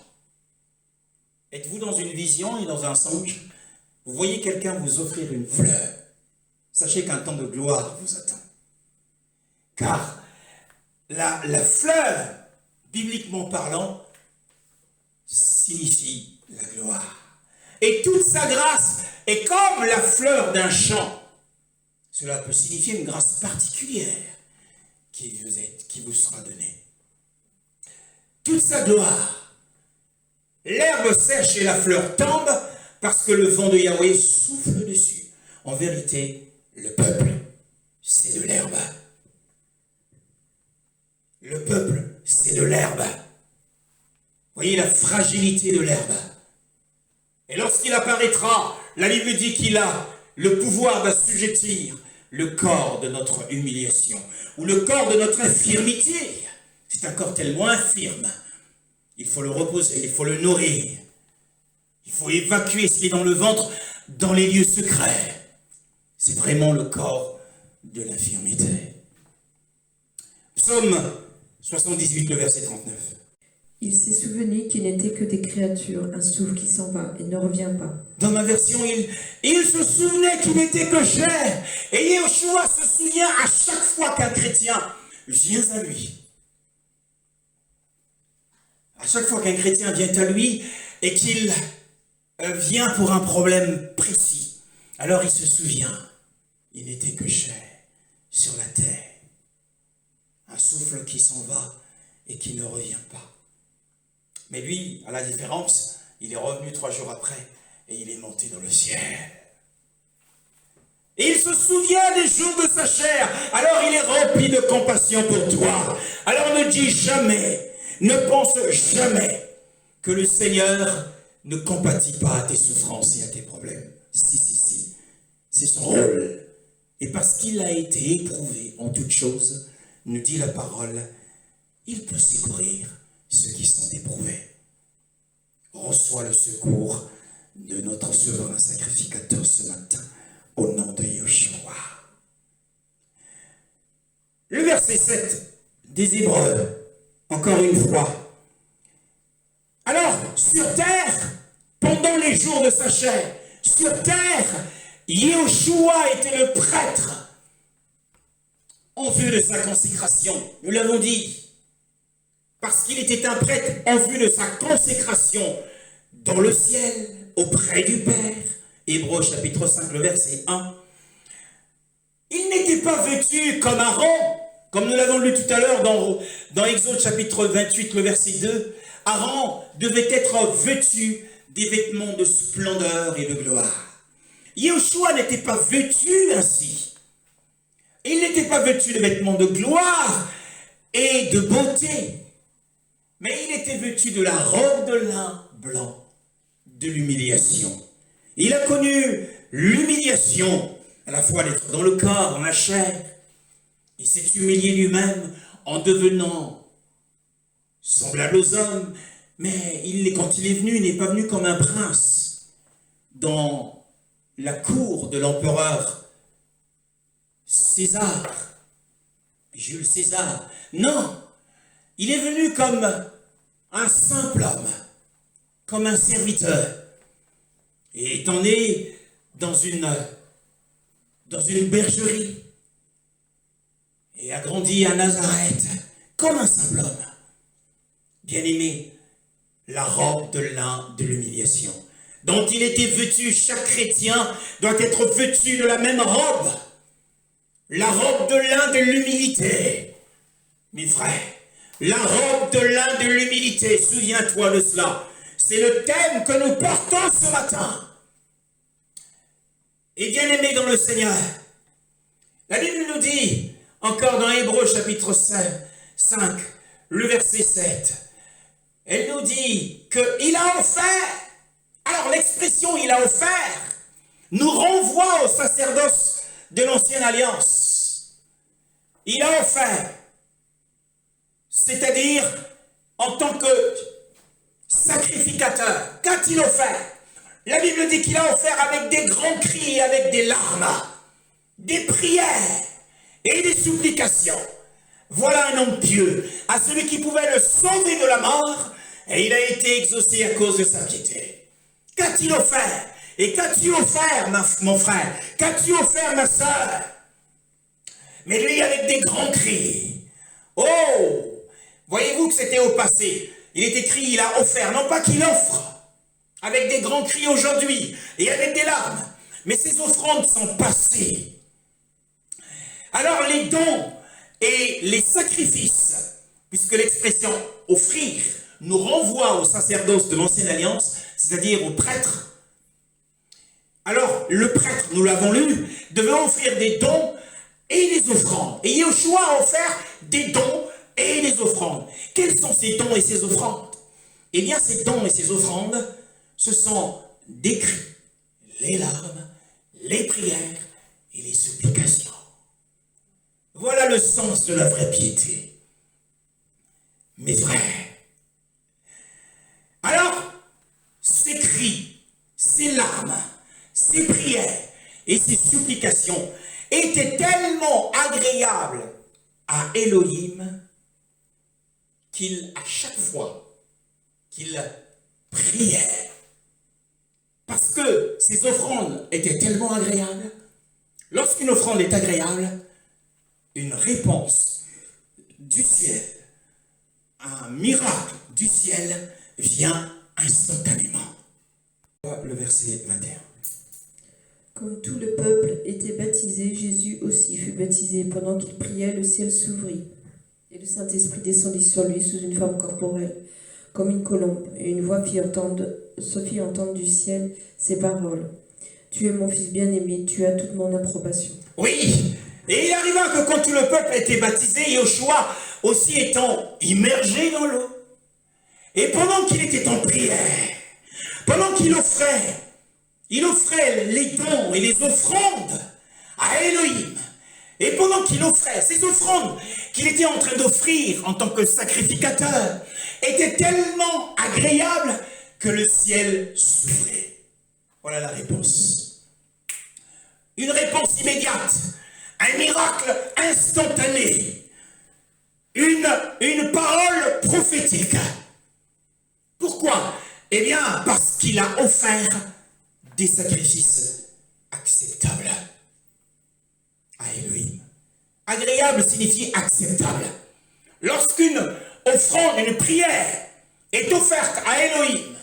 Êtes-vous dans une vision et dans un songe? Vous voyez quelqu'un vous offrir une fleur. Sachez qu'un temps de gloire vous attend. Car la fleur, bibliquement parlant, signifie la gloire. Et toute sa grâce est comme la fleur d'un champ. Cela peut signifier une grâce particulière qui vous sera donnée. Toute sa gloire. L'herbe sèche et la fleur tombe parce que le vent de Yahweh souffle dessus. En vérité, le peuple, c'est de l'herbe. Le peuple, c'est de l'herbe. Voyez la fragilité de l'herbe. Et lorsqu'il apparaîtra, la Bible dit qu'il a le pouvoir d'assujettir le corps de notre humiliation, ou le corps de notre infirmité. C'est un corps tellement infirme. Il faut le reposer, il faut le nourrir. Il faut évacuer ce qui est dans le ventre, dans les lieux secrets. C'est vraiment le corps de l'infirmité. Psaume 78, le verset 39. Il s'est souvenu qu'il n'était que des créatures, un souffle qui s'en va et ne revient pas. Dans ma version, il se souvenait qu'il n'était que chair. Et Yeshua se souvient à chaque fois qu'un chrétien vient à lui. À chaque fois qu'un chrétien vient à lui et qu'il vient pour un problème précis, alors il se souvient, il n'était que chair sur la terre. Un souffle qui s'en va et qui ne revient pas. Mais lui, à la différence, il est revenu 3 jours après et il est monté dans le ciel. Et il se souvient des jours de sa chair. Alors il est rempli de compassion pour toi. Alors ne dis jamais, ne pense jamais que le Seigneur ne compatit pas à tes souffrances et à tes problèmes. Si. C'est son rôle. Et parce qu'il a été éprouvé en toutes choses, nous dit la parole, il peut secourir ceux qui sont éprouvés. Reçois le secours de notre souverain sacrificateur ce matin, au nom de Yeshua. Le verset 7 des Hébreux, encore une fois. Alors, sur terre, pendant les jours de sa chair, sur terre, Yeshua était le prêtre en vue de sa consécration. Nous l'avons dit. Parce qu'il était un prêtre en vue de sa consécration dans le ciel, auprès du Père. Hébreux chapitre 5, le verset 1. Il n'était pas vêtu comme Aaron, Comme nous l'avons lu tout à l'heure dans Exode chapitre 28, le verset 2, Aaron devait être vêtu des vêtements de splendeur et de gloire. Yeshua n'était pas vêtu ainsi. Il n'était pas vêtu de vêtements de gloire et de beauté, mais il était vêtu de la robe de lin blanc, de l'humiliation. Il a connu l'humiliation, à la fois d'être dans le corps, dans la chair. Il s'est humilié lui-même en devenant semblable aux hommes, mais quand il est venu, il n'est pas venu comme un prince dans la cour de l'empereur César, Jules César. Non, il est venu comme un simple homme, comme un serviteur. Et étant né dans une bergerie, et a grandi à Nazareth, comme un simple homme. Bien-aimé, la robe de lin de l'humiliation, dont il était vêtu, chaque chrétien doit être vêtu de la même robe. La robe de lin de l'humilité. Mes frères, la robe de lin de l'humilité, souviens-toi de cela. C'est le thème que nous portons ce matin. Et bien-aimé dans le Seigneur, la Bible nous dit, encore dans Hébreux chapitre 5, le verset 7, elle nous dit qu'il a offert. Alors l'expression « il a offert » nous renvoie au sacerdoce de l'ancienne alliance. Il a offert, c'est-à-dire en tant que sacrificateur. Qu'a-t-il offert? La Bible dit qu'il a offert avec des grands cris, avec des larmes, des prières et des supplications. Voilà un homme pieux, à celui qui pouvait le sauver de la mort, et il a été exaucé à cause de sa piété. Qu'a-t-il offert? Et qu'as-tu offert, mon frère? Qu'as-tu offert, ma sœur? Mais lui, avec des grands cris. Oh! Voyez-vous que c'était au passé. Il est écrit, il a offert, non pas qu'il offre, avec des grands cris aujourd'hui, et avec des larmes. Mais ces offrandes sont passées. Alors les dons et les sacrifices, puisque l'expression « offrir » nous renvoie au sacerdoce de l'ancienne alliance, c'est-à-dire au prêtre. Alors le prêtre, nous l'avons lu, devait offrir des dons et des offrandes. Et Yeshua a offert des dons et des offrandes. Quels sont ces dons et ces offrandes? Eh bien ces dons et ces offrandes, ce sont des cris, les larmes, les prières et les supplications. Voilà le sens de la vraie piété. Mes frères, alors, ces cris, ces larmes, ces prières et ces supplications étaient tellement agréables à Elohim à chaque fois qu'il priait, parce que ces offrandes étaient tellement agréables, lorsqu'une offrande est agréable, une réponse du ciel, un miracle du ciel vient instantanément. Le verset 21. Comme tout le peuple était baptisé, Jésus aussi fut baptisé. Pendant qu'il priait, le ciel s'ouvrit, et le Saint-Esprit descendit sur lui sous une forme corporelle, comme une colombe, et une voix se fit entendre du ciel ces paroles. Tu es mon fils bien-aimé, tu as toute mon approbation. Oui, et il arriva que quand tout le peuple était baptisé, Yeshua aussi étant immergé dans l'eau, et pendant qu'il était en prière, pendant qu'il offrait les dons et les offrandes à Elohim, et pendant qu'il offrait ces offrandes qu'il était en train d'offrir en tant que sacrificateur, étaient tellement agréables que le ciel s'ouvrait. Voilà la réponse. Une réponse immédiate, un miracle instantané, une parole prophétique. Pourquoi? Eh bien, parce qu'il a offert des sacrifices acceptables à Elohim. Agréable signifie acceptable. Lorsqu'une offrande, une prière est offerte à Elohim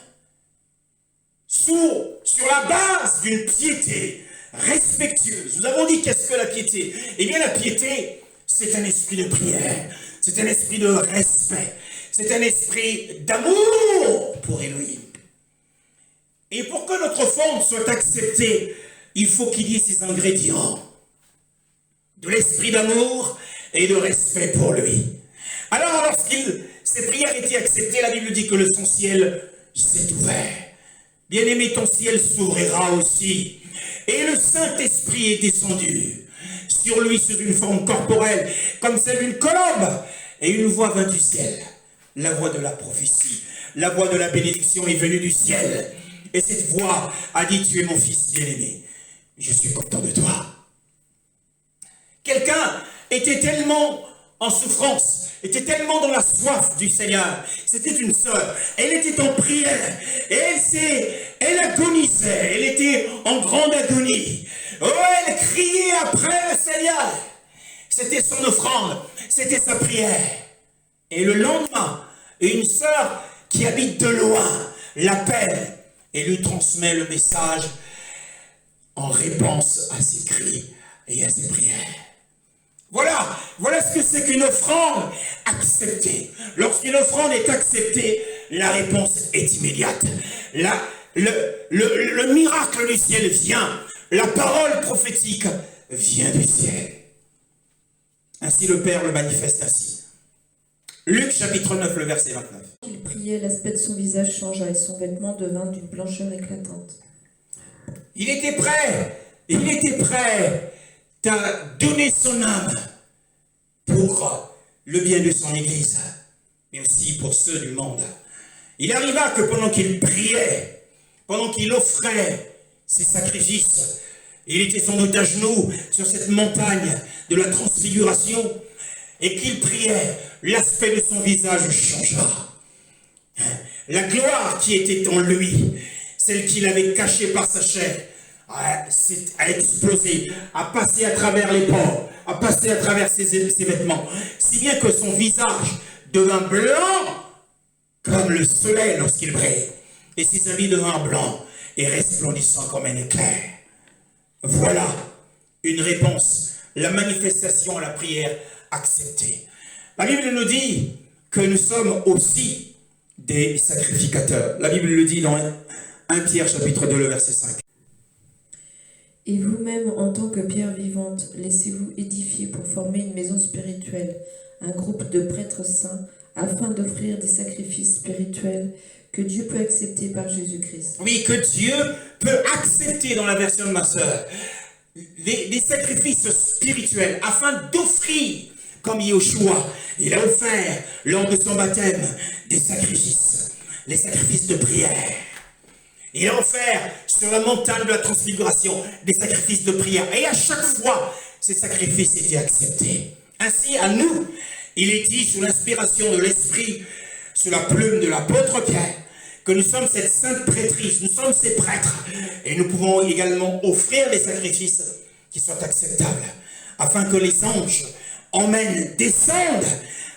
sur la base d'une piété respectueuse. Nous avons dit qu'est-ce que la piété? Eh bien, la piété, c'est un esprit de prière, c'est un esprit de respect, c'est un esprit d'amour pour lui. Et pour que notre offrande soit acceptée, il faut qu'il y ait ces ingrédients de l'esprit d'amour et de respect pour lui. Alors, ces prières étaient acceptées, la Bible dit que son ciel s'est ouvert. Bien-aimé, ton ciel s'ouvrira aussi. Et le Saint-Esprit est descendu sur lui sous une forme corporelle, comme celle d'une colombe. Et une voix vint du ciel, la voix de la prophétie, la voix de la bénédiction est venue du ciel. Et cette voix a dit, tu es mon fils bien-aimé, je suis content de toi. Quelqu'un était tellement en souffrance, était tellement dans la soif du Seigneur. C'était une sœur, elle était en prière, et elle agonisait, elle était en grande agonie. Oh, elle criait après le Seigneur. C'était son offrande, c'était sa prière. Et le lendemain, une sœur qui habite de loin l'appelle et lui transmet le message en réponse à ses cris et à ses prières. Voilà ce que c'est qu'une offrande acceptée. Lorsqu'une offrande est acceptée, la réponse est immédiate. Le miracle du ciel vient. La parole prophétique vient du ciel. Ainsi le Père le manifeste ainsi. Luc chapitre 9, le verset 29. Il priait, l'aspect de son visage changea et son vêtement devint d'une blancheur éclatante. Il était prêt à donner son âme pour le bien de son Église, mais aussi pour ceux du monde. Il arriva que pendant qu'il priait, pendant qu'il offrait ses sacrifices, il était sans doute à genoux sur cette montagne de la transfiguration, et qu'il priait, l'aspect de son visage changea. La gloire qui était en lui, celle qu'il avait cachée par sa chair, a explosé, a passé à travers les pores, a passé à travers ses vêtements, si bien que son visage devint blanc comme le soleil lorsqu'il brille, et ses habits devinrent blancs et resplendissants comme un éclair. Voilà une réponse, la manifestation à la prière acceptée. La Bible nous dit que nous sommes aussi des sacrificateurs. La Bible le dit dans 1 Pierre chapitre 2, le verset 5. Et vous-même, en tant que pierre vivante, laissez-vous édifier pour former une maison spirituelle, un groupe de prêtres saints, afin d'offrir des sacrifices spirituels que Dieu peut accepter par Jésus-Christ. Oui, que Dieu peut accepter, dans la version de ma sœur, des sacrifices spirituels, afin d'offrir, comme Yeshua, il a offert lors de son baptême, des sacrifices, les sacrifices de prière. Il a offert sur la montagne de la transfiguration des sacrifices de prière. Et à chaque fois, ces sacrifices étaient acceptés. Ainsi, à nous, il est dit sous l'inspiration de l'Esprit, sous la plume de l'apôtre Pierre, que nous sommes cette sainte prêtrise, nous sommes ces prêtres. Et nous pouvons également offrir des sacrifices qui soient acceptables, afin que les anges descendent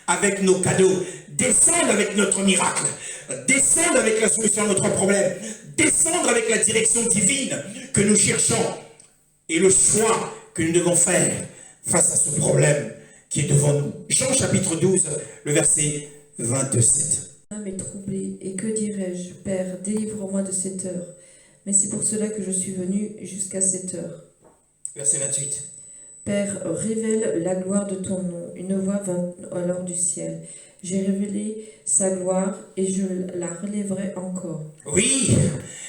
avec nos cadeaux, descendent avec notre miracle, descendent avec la solution à notre problème, descendre avec la direction divine que nous cherchons et le choix que nous devons faire face à ce problème qui est devant nous. Jean chapitre 12, le verset 27. L'âme est troublée, et que dirais-je, Père, délivre-moi de cette heure. Mais c'est pour cela que je suis venu jusqu'à cette heure. Verset 28. Père, révèle la gloire de ton nom. Une voix vint alors du ciel. J'ai révélé sa gloire et je la relèverai encore. Oui,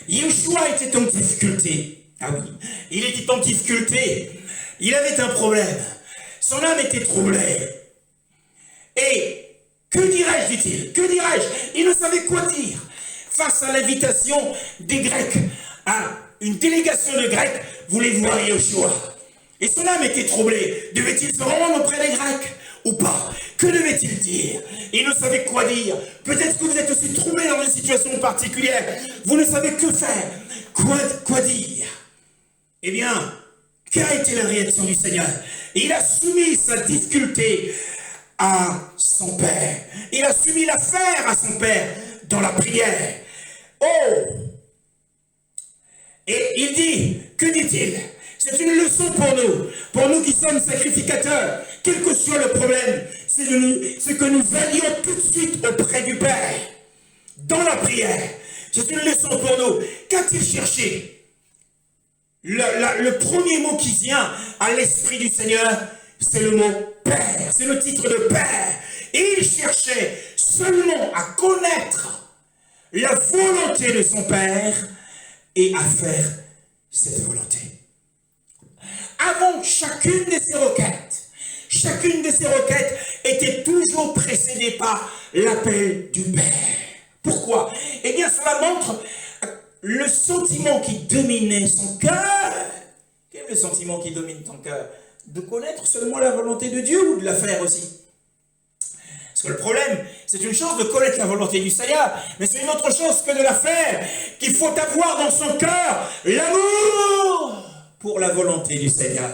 Yeshua était en difficulté. Ah oui, il était en difficulté. Il avait un problème. Son âme était troublée. Et que dirais-je, dit-il? Que dirais-je? Il ne savait quoi dire face à l'invitation des Grecs. Ah, une délégation de Grecs voulait voir Yeshua. Et son âme était troublée. Devait-il se rendre auprès des Grecs ou pas? Que devait-il dire? Il ne savait quoi dire. Peut-être que vous êtes aussi troublé dans une situation particulière. Vous ne savez que faire. Quoi dire? Eh bien, quelle a été la réaction du Seigneur? Il a soumis sa difficulté à son Père. Il a soumis l'affaire à son Père dans la prière. Oh! Et il dit, que dit-il? C'est une leçon pour nous qui sommes sacrificateurs. Quel que soit le problème, c'est que nous allions tout de suite auprès du Père, dans la prière. C'est une leçon pour nous. Qu'a-t-il cherché? Le premier mot qui vient à l'esprit du Seigneur, c'est le mot Père. C'est le titre de Père. Et il cherchait seulement à connaître la volonté de son Père et à faire cette volonté. Avant chacune de ces requêtes était toujours précédée par l'appel du Père. Pourquoi? Eh bien, cela montre le sentiment qui dominait son cœur. Quel est le sentiment qui domine ton cœur? De connaître seulement la volonté de Dieu ou de la faire aussi? Parce que le problème, c'est une chose de connaître la volonté du Seigneur, mais c'est une autre chose que de la faire. Qu'il faut avoir dans son cœur l'amour pour la volonté du Seigneur.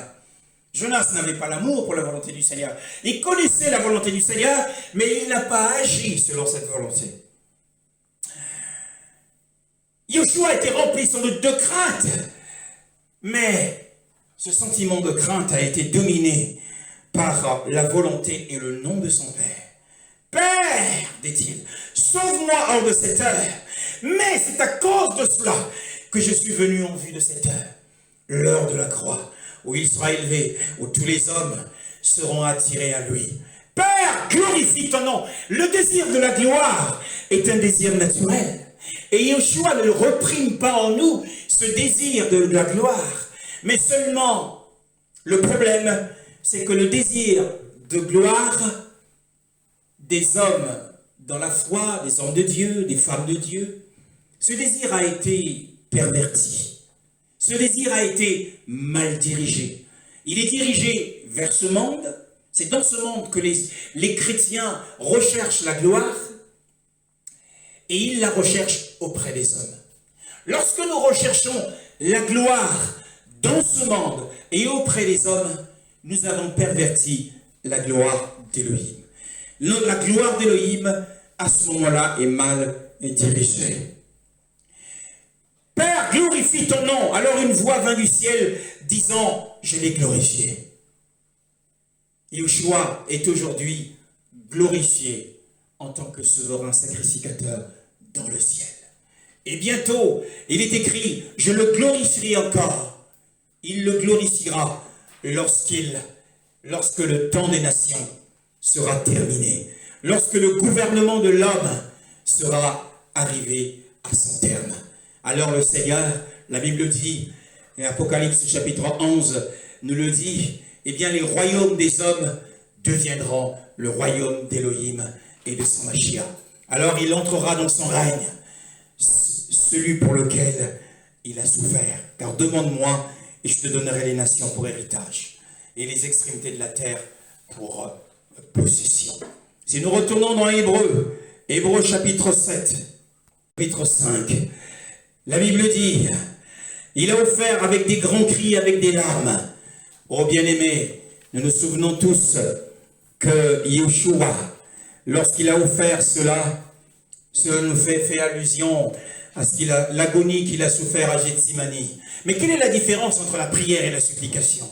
Jonas n'avait pas l'amour pour la volonté du Seigneur. Il connaissait la volonté du Seigneur, mais il n'a pas agi selon cette volonté. Yoshua était rempli sans doute de crainte, mais ce sentiment de crainte a été dominé par la volonté et le nom de son Père. Père, dit-il, sauve-moi hors de cette heure, mais c'est à cause de cela que je suis venu en vue de cette heure, l'heure de la croix, où il sera élevé, où tous les hommes seront attirés à lui. Père, glorifie ton nom. Le désir de la gloire est un désir naturel. Et Yoshua ne le reprime pas en nous, ce désir de la gloire. Mais seulement, le problème, c'est que le désir de gloire des hommes dans la foi, des hommes de Dieu, des femmes de Dieu, ce désir a été perverti. Ce désir a été mal dirigé. Il est dirigé vers ce monde. C'est dans ce monde que les chrétiens recherchent la gloire. Et ils la recherchent auprès des hommes. Lorsque nous recherchons la gloire dans ce monde et auprès des hommes, nous avons perverti la gloire d'Élohim. La gloire d'Élohim, à ce moment-là, est mal dirigée. Père, glorifie ton nom. Alors une voix vint du ciel disant, je l'ai glorifié. Yoshua est aujourd'hui glorifié en tant que souverain sacrificateur dans le ciel. Et bientôt, il est écrit, je le glorifierai encore. Il le glorifiera lorsque le temps des nations sera terminé. Lorsque le gouvernement de l'homme sera arrivé à son terme. Alors le Seigneur, la Bible dit, et Apocalypse chapitre 11 nous le dit, eh bien les royaumes des hommes deviendront le royaume d'Élohim et de son Mashiach. Alors il entrera dans son règne, celui pour lequel il a souffert. Car demande-moi et je te donnerai les nations pour héritage et les extrémités de la terre pour possession. Si nous retournons dans Hébreux, Hébreux chapitre 7, chapitre 5, la Bible dit, il a offert avec des grands cris, avec des larmes. Oh bien-aimés, nous nous souvenons tous que Yoshua, lorsqu'il a offert cela nous fait allusion à l'agonie qu'il a souffert à Gethsémani. Mais quelle est la différence entre la prière et la supplication?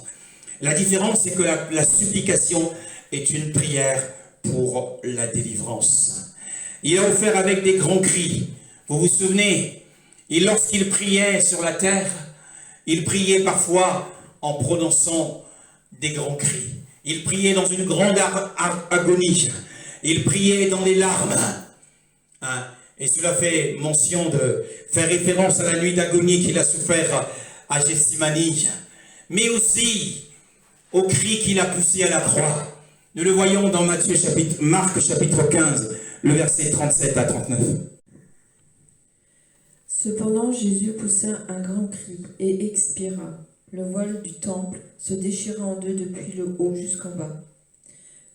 La différence, c'est que la supplication est une prière pour la délivrance. Il a offert avec des grands cris. Vous vous souvenez, et lorsqu'il priait sur la terre, il priait parfois en prononçant des grands cris. Il priait dans une grande agonie. Il priait dans des larmes. Hein? Et cela fait mention de faire référence à la nuit d'agonie qu'il a souffert à Gethsémani, mais aussi au cri qu'il a poussé à la croix. Nous le voyons dans Marc chapitre 15, le verset 37 à 39. Cependant, Jésus poussa un grand cri et expira. Le voile du temple se déchira en deux depuis le haut jusqu'en bas.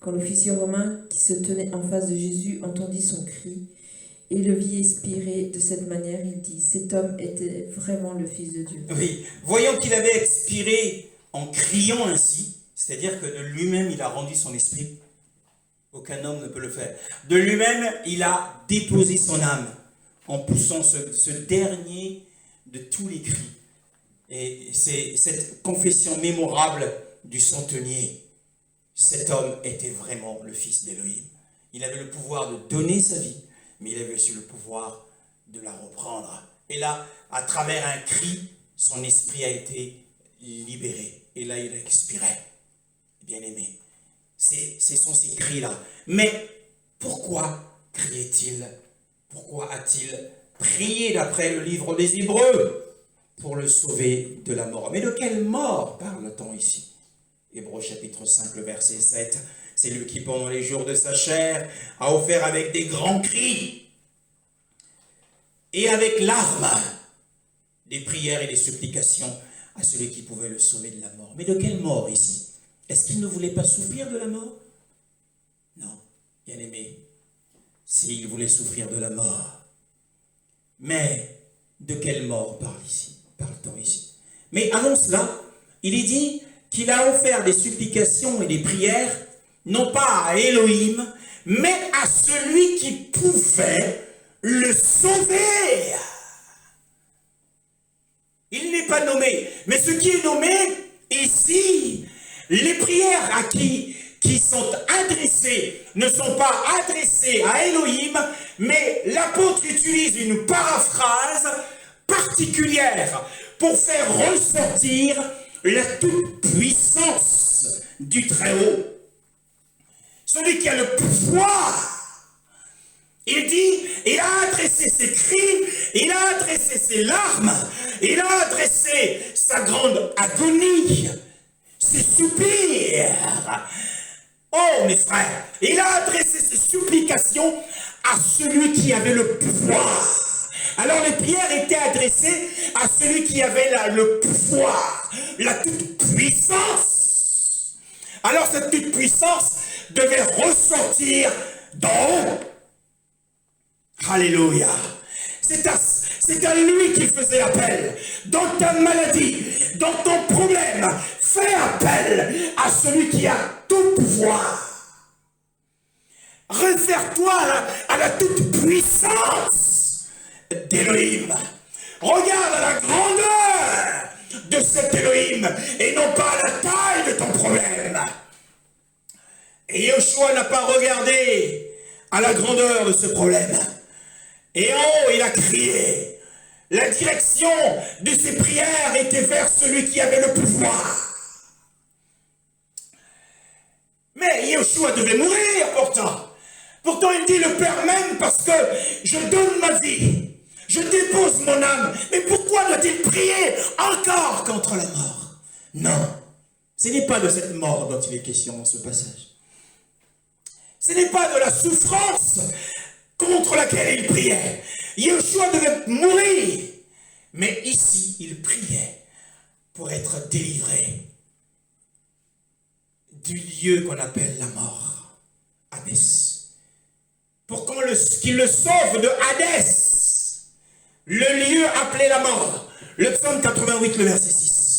Quand l'officier romain qui se tenait en face de Jésus entendit son cri et le vit expirer de cette manière, il dit, cet homme était vraiment le Fils de Dieu. Oui, voyant qu'il avait expiré en criant ainsi, c'est-à-dire que de lui-même il a rendu son esprit, aucun homme ne peut le faire. De lui-même il a déposé son âme en poussant ce dernier de tous les cris Et c'est cette confession mémorable du centenier. Cet homme était vraiment le fils d'Élohim. Il avait le pouvoir de donner sa vie, mais il avait aussi le pouvoir de la reprendre. Et là, à travers un cri, son esprit a été libéré. Et là, il expirait. Bien-aimé, ce sont ces cris-là. Mais pourquoi criait-il? Pourquoi a-t-il prié d'après le livre des Hébreux pour le sauver de la mort? Mais de quelle mort parle-t-on ici? Hébreux chapitre 5, le verset 7. C'est lui qui, pendant les jours de sa chair, a offert avec des grands cris et avec larmes des prières et des supplications à celui qui pouvait le sauver de la mort. Mais de quelle mort ici? Est-ce qu'il ne voulait pas souffrir de la mort? Non, bien-aimé, s'il voulait souffrir de la mort. Mais de quelle mort parle-t-on ici? Mais avant cela, il est dit qu'il a offert des supplications et des prières, non pas à Élohim, mais à celui qui pouvait le sauver. Il n'est pas nommé, mais ce qui est nommé ici, les prières qui sont adressées ne sont pas adressées à Élohim, mais l'apôtre utilise une paraphrase particulière pour faire ressortir la toute-puissance du Très-Haut. Celui qui a le pouvoir. Il dit, il a adressé ses cris, il a adressé ses larmes, il a adressé sa grande agonie, ses soupirs. Oh mes frères, il a adressé ses supplications à celui qui avait le pouvoir. Alors les prières étaient adressées à celui qui avait le pouvoir, la toute-puissance. Alors cette toute-puissance devait ressortir d'en haut. Alléluia. C'est à lui qu'il faisait appel. Dans ta maladie, dans ton problème, fais appel à celui qui a tout pouvoir. Réfère-toi à la toute-puissance d'Élohim. Regarde à la grandeur de cet Élohim et non pas à la taille de ton problème. Et Yoshua n'a pas regardé à la grandeur de ce problème. Et en haut, il a crié. La direction de ses prières était vers celui qui avait le pouvoir. Mais Yoshua devait mourir pourtant. Pourtant, il dit le Père même parce que je donne ma vie. Je dépose mon âme. Mais pourquoi doit-il prier encore contre la mort? Non, ce n'est pas de cette mort dont il est question dans ce passage. Ce n'est pas de la souffrance contre laquelle il priait. Yoshua devait mourir. Mais ici, il priait pour être délivré du lieu qu'on appelle la mort, Hadès. Pour qu'il le sauve de Hadès, le lieu appelé la mort. Le psaume 88, le verset 6.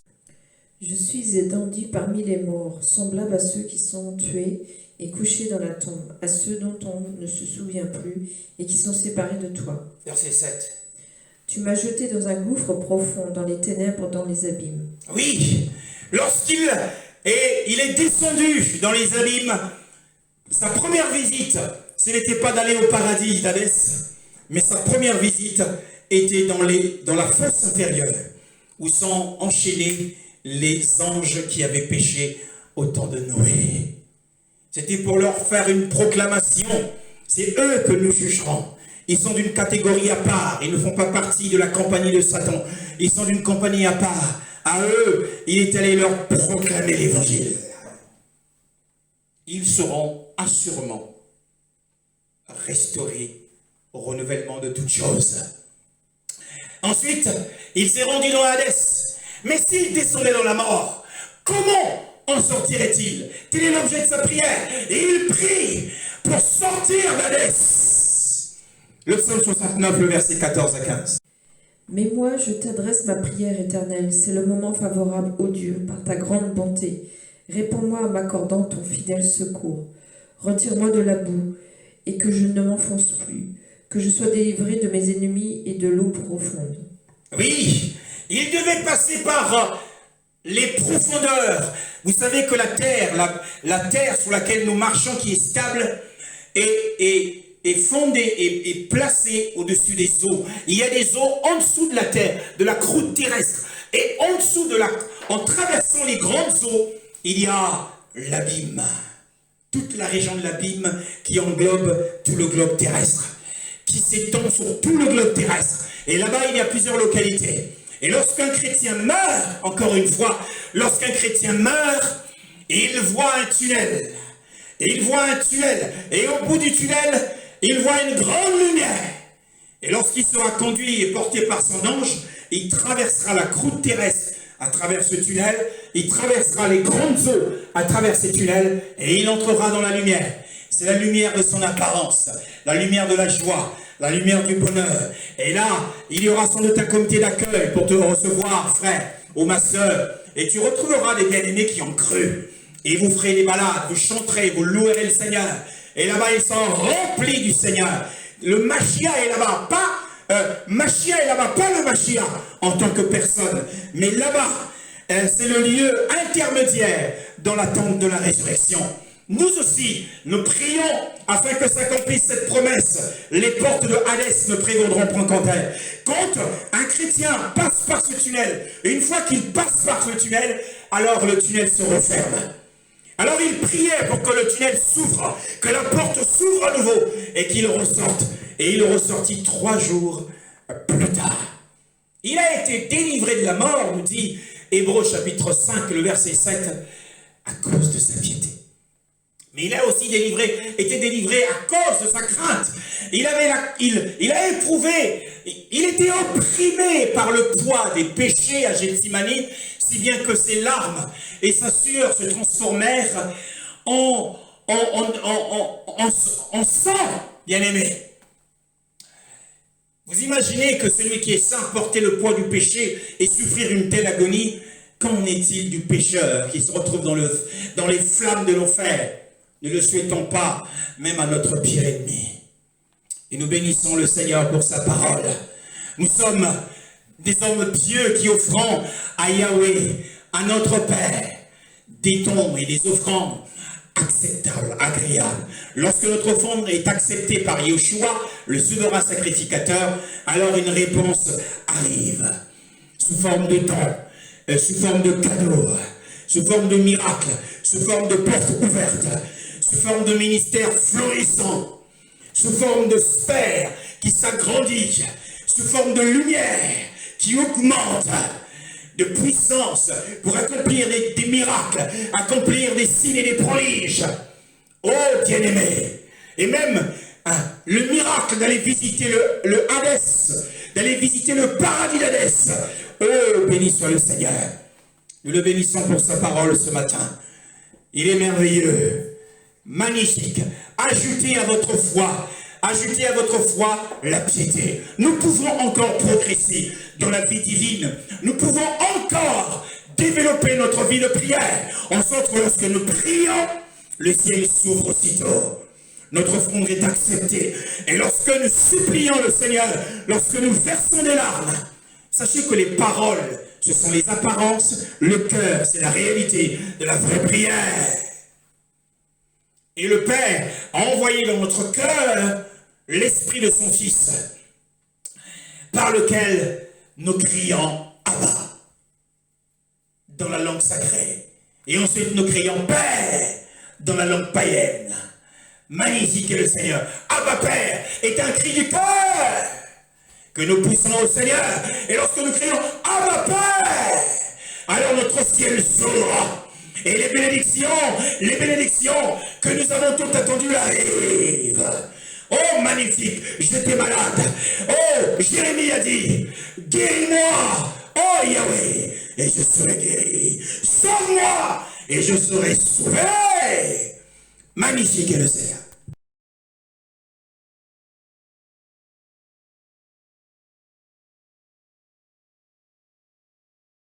Je suis étendu parmi les morts, semblable à ceux qui sont tués et couchés dans la tombe, à ceux dont on ne se souvient plus et qui sont séparés de toi. Verset 7. Tu m'as jeté dans un gouffre profond, dans les ténèbres, dans les abîmes. Oui, lorsqu'il est descendu dans les abîmes, sa première visite, ce n'était pas d'aller au paradis d'Hadès, mais sa première visite était dans la fosse inférieure, où sont enchaînés les anges qui avaient péché au temps de Noé. C'était pour leur faire une proclamation. C'est eux que nous jugerons. Ils sont d'une catégorie à part. Ils ne font pas partie de la compagnie de Satan. Ils sont d'une compagnie à part. À eux, il est allé leur proclamer l'évangile. Ils seront assurément restaurés au renouvellement de toutes choses. Ensuite, il s'est rendu dans Hadès. Mais s'il descendait dans la mort, comment en sortirait-il? Quel est l'objet de sa prière? Et il prie pour sortir d'Hadès. Le psaume 69, le verset 14 à 15. Mais moi, je t'adresse ma prière éternelle. C'est le moment favorable, ô Dieu, par ta grande bonté. Réponds-moi en m'accordant ton fidèle secours. Retire-moi de la boue, et que je ne m'enfonce plus, que je sois délivré de mes ennemis et de l'eau profonde. Oui, Il devait passer par les profondeurs. Vous savez que la terre sur laquelle nous marchons, qui est stable, est fondée et placée au-dessus des eaux. Il y a des eaux en dessous de la terre, de la croûte terrestre. Et en dessous en traversant les grandes eaux, il y a l'abîme. Toute la région de l'abîme qui englobe tout le globe terrestre, qui s'étend sur tout le globe terrestre. Et là-bas, il y a plusieurs localités. Et lorsqu'un chrétien meurt, encore une fois, lorsqu'un chrétien meurt, il voit un tunnel. Et il voit un tunnel. Et au bout du tunnel, il voit une grande lumière. Et lorsqu'il sera conduit et porté par son ange, il traversera la croûte terrestre à travers ce tunnel. Il traversera les grandes eaux à travers ces tunnels. Et il entrera dans la lumière. C'est la lumière de son apparence, la lumière de la joie, la lumière du bonheur. Et là, il y aura sans doute un comité d'accueil pour te recevoir, frère ou ma soeur. Et tu retrouveras des bien-aimés qui ont cru. Et vous ferez des balades, vous chanterez, vous louerez le Seigneur. Et là-bas, ils sont remplis du Seigneur. Le Machia est là-bas, Machia est là-bas, pas le Machia en tant que personne. Mais là-bas, c'est le lieu intermédiaire dans l'attente de la résurrection. Nous aussi, nous prions afin que s'accomplisse cette promesse. Les portes de Hadès ne prévaudront point contre elle. Quand un chrétien passe par ce tunnel, et une fois qu'il passe par ce tunnel, alors le tunnel se referme. Alors il priait pour que le tunnel s'ouvre, que la porte s'ouvre à nouveau, et qu'il ressorte. Et il ressortit 3 jours plus tard. Il a été délivré de la mort, nous dit Hébreux chapitre 5, le verset 7, à cause de sa piété. Mais il a aussi été délivré à cause de sa crainte. Il a éprouvé, il était opprimé par le poids des péchés à Gethsémani, si bien que ses larmes et sa sueur se transformèrent en sang, bien-aimé. Vous imaginez que celui qui est saint portait le poids du péché et souffrir une telle agonie? Qu'en est-il du pécheur qui se retrouve dans les flammes de l'enfer? Ne le souhaitons pas, même à notre pire ennemi. Et nous bénissons le Seigneur pour sa parole. Nous sommes des hommes pieux qui offrons à Yahweh, à notre Père, des dons et des offrandes acceptables, agréables. Lorsque notre offrande est acceptée par Yeshua, le souverain sacrificateur, alors une réponse arrive, sous forme de dons, sous forme de cadeaux, sous forme de miracles, sous forme de portes ouvertes, sous forme de ministère florissant, sous forme de sphère qui s'agrandit, sous forme de lumière qui augmente, de puissance pour accomplir des miracles, accomplir des signes et des prodiges. Oh bien-aimé, et même le miracle d'aller visiter le Hadès, d'aller visiter le paradis d'Hadès. Oh, béni soit le Seigneur. Nous le bénissons pour sa parole ce matin. Il est merveilleux. Magnifique. Ajoutez à votre foi la piété. Nous pouvons encore progresser dans la vie divine. Nous pouvons encore développer notre vie de prière. En sorte que lorsque nous prions, le ciel s'ouvre aussitôt. Notre offrande est acceptée. Et lorsque nous supplions le Seigneur, lorsque nous versons des larmes, sachez que les paroles, ce sont les apparences. Le cœur, c'est la réalité de la vraie prière. Et le Père a envoyé dans notre cœur l'Esprit de son Fils, par lequel nous crions Abba, dans la langue sacrée. Et ensuite nous crions Père, dans la langue païenne. Magnifique est le Seigneur. Abba Père est un cri du cœur que nous poussons au Seigneur. Et lorsque nous crions Abba Père, alors notre ciel s'ouvre. Et les bénédictions que nous avons toutes attendues arrivent. Oh, magnifique, j'étais malade. Oh, Jérémie a dit, guéris-moi, oh Yahweh, et je serai guéri. Sauve-moi, et je serai sauvé. Magnifique est le Seigneur.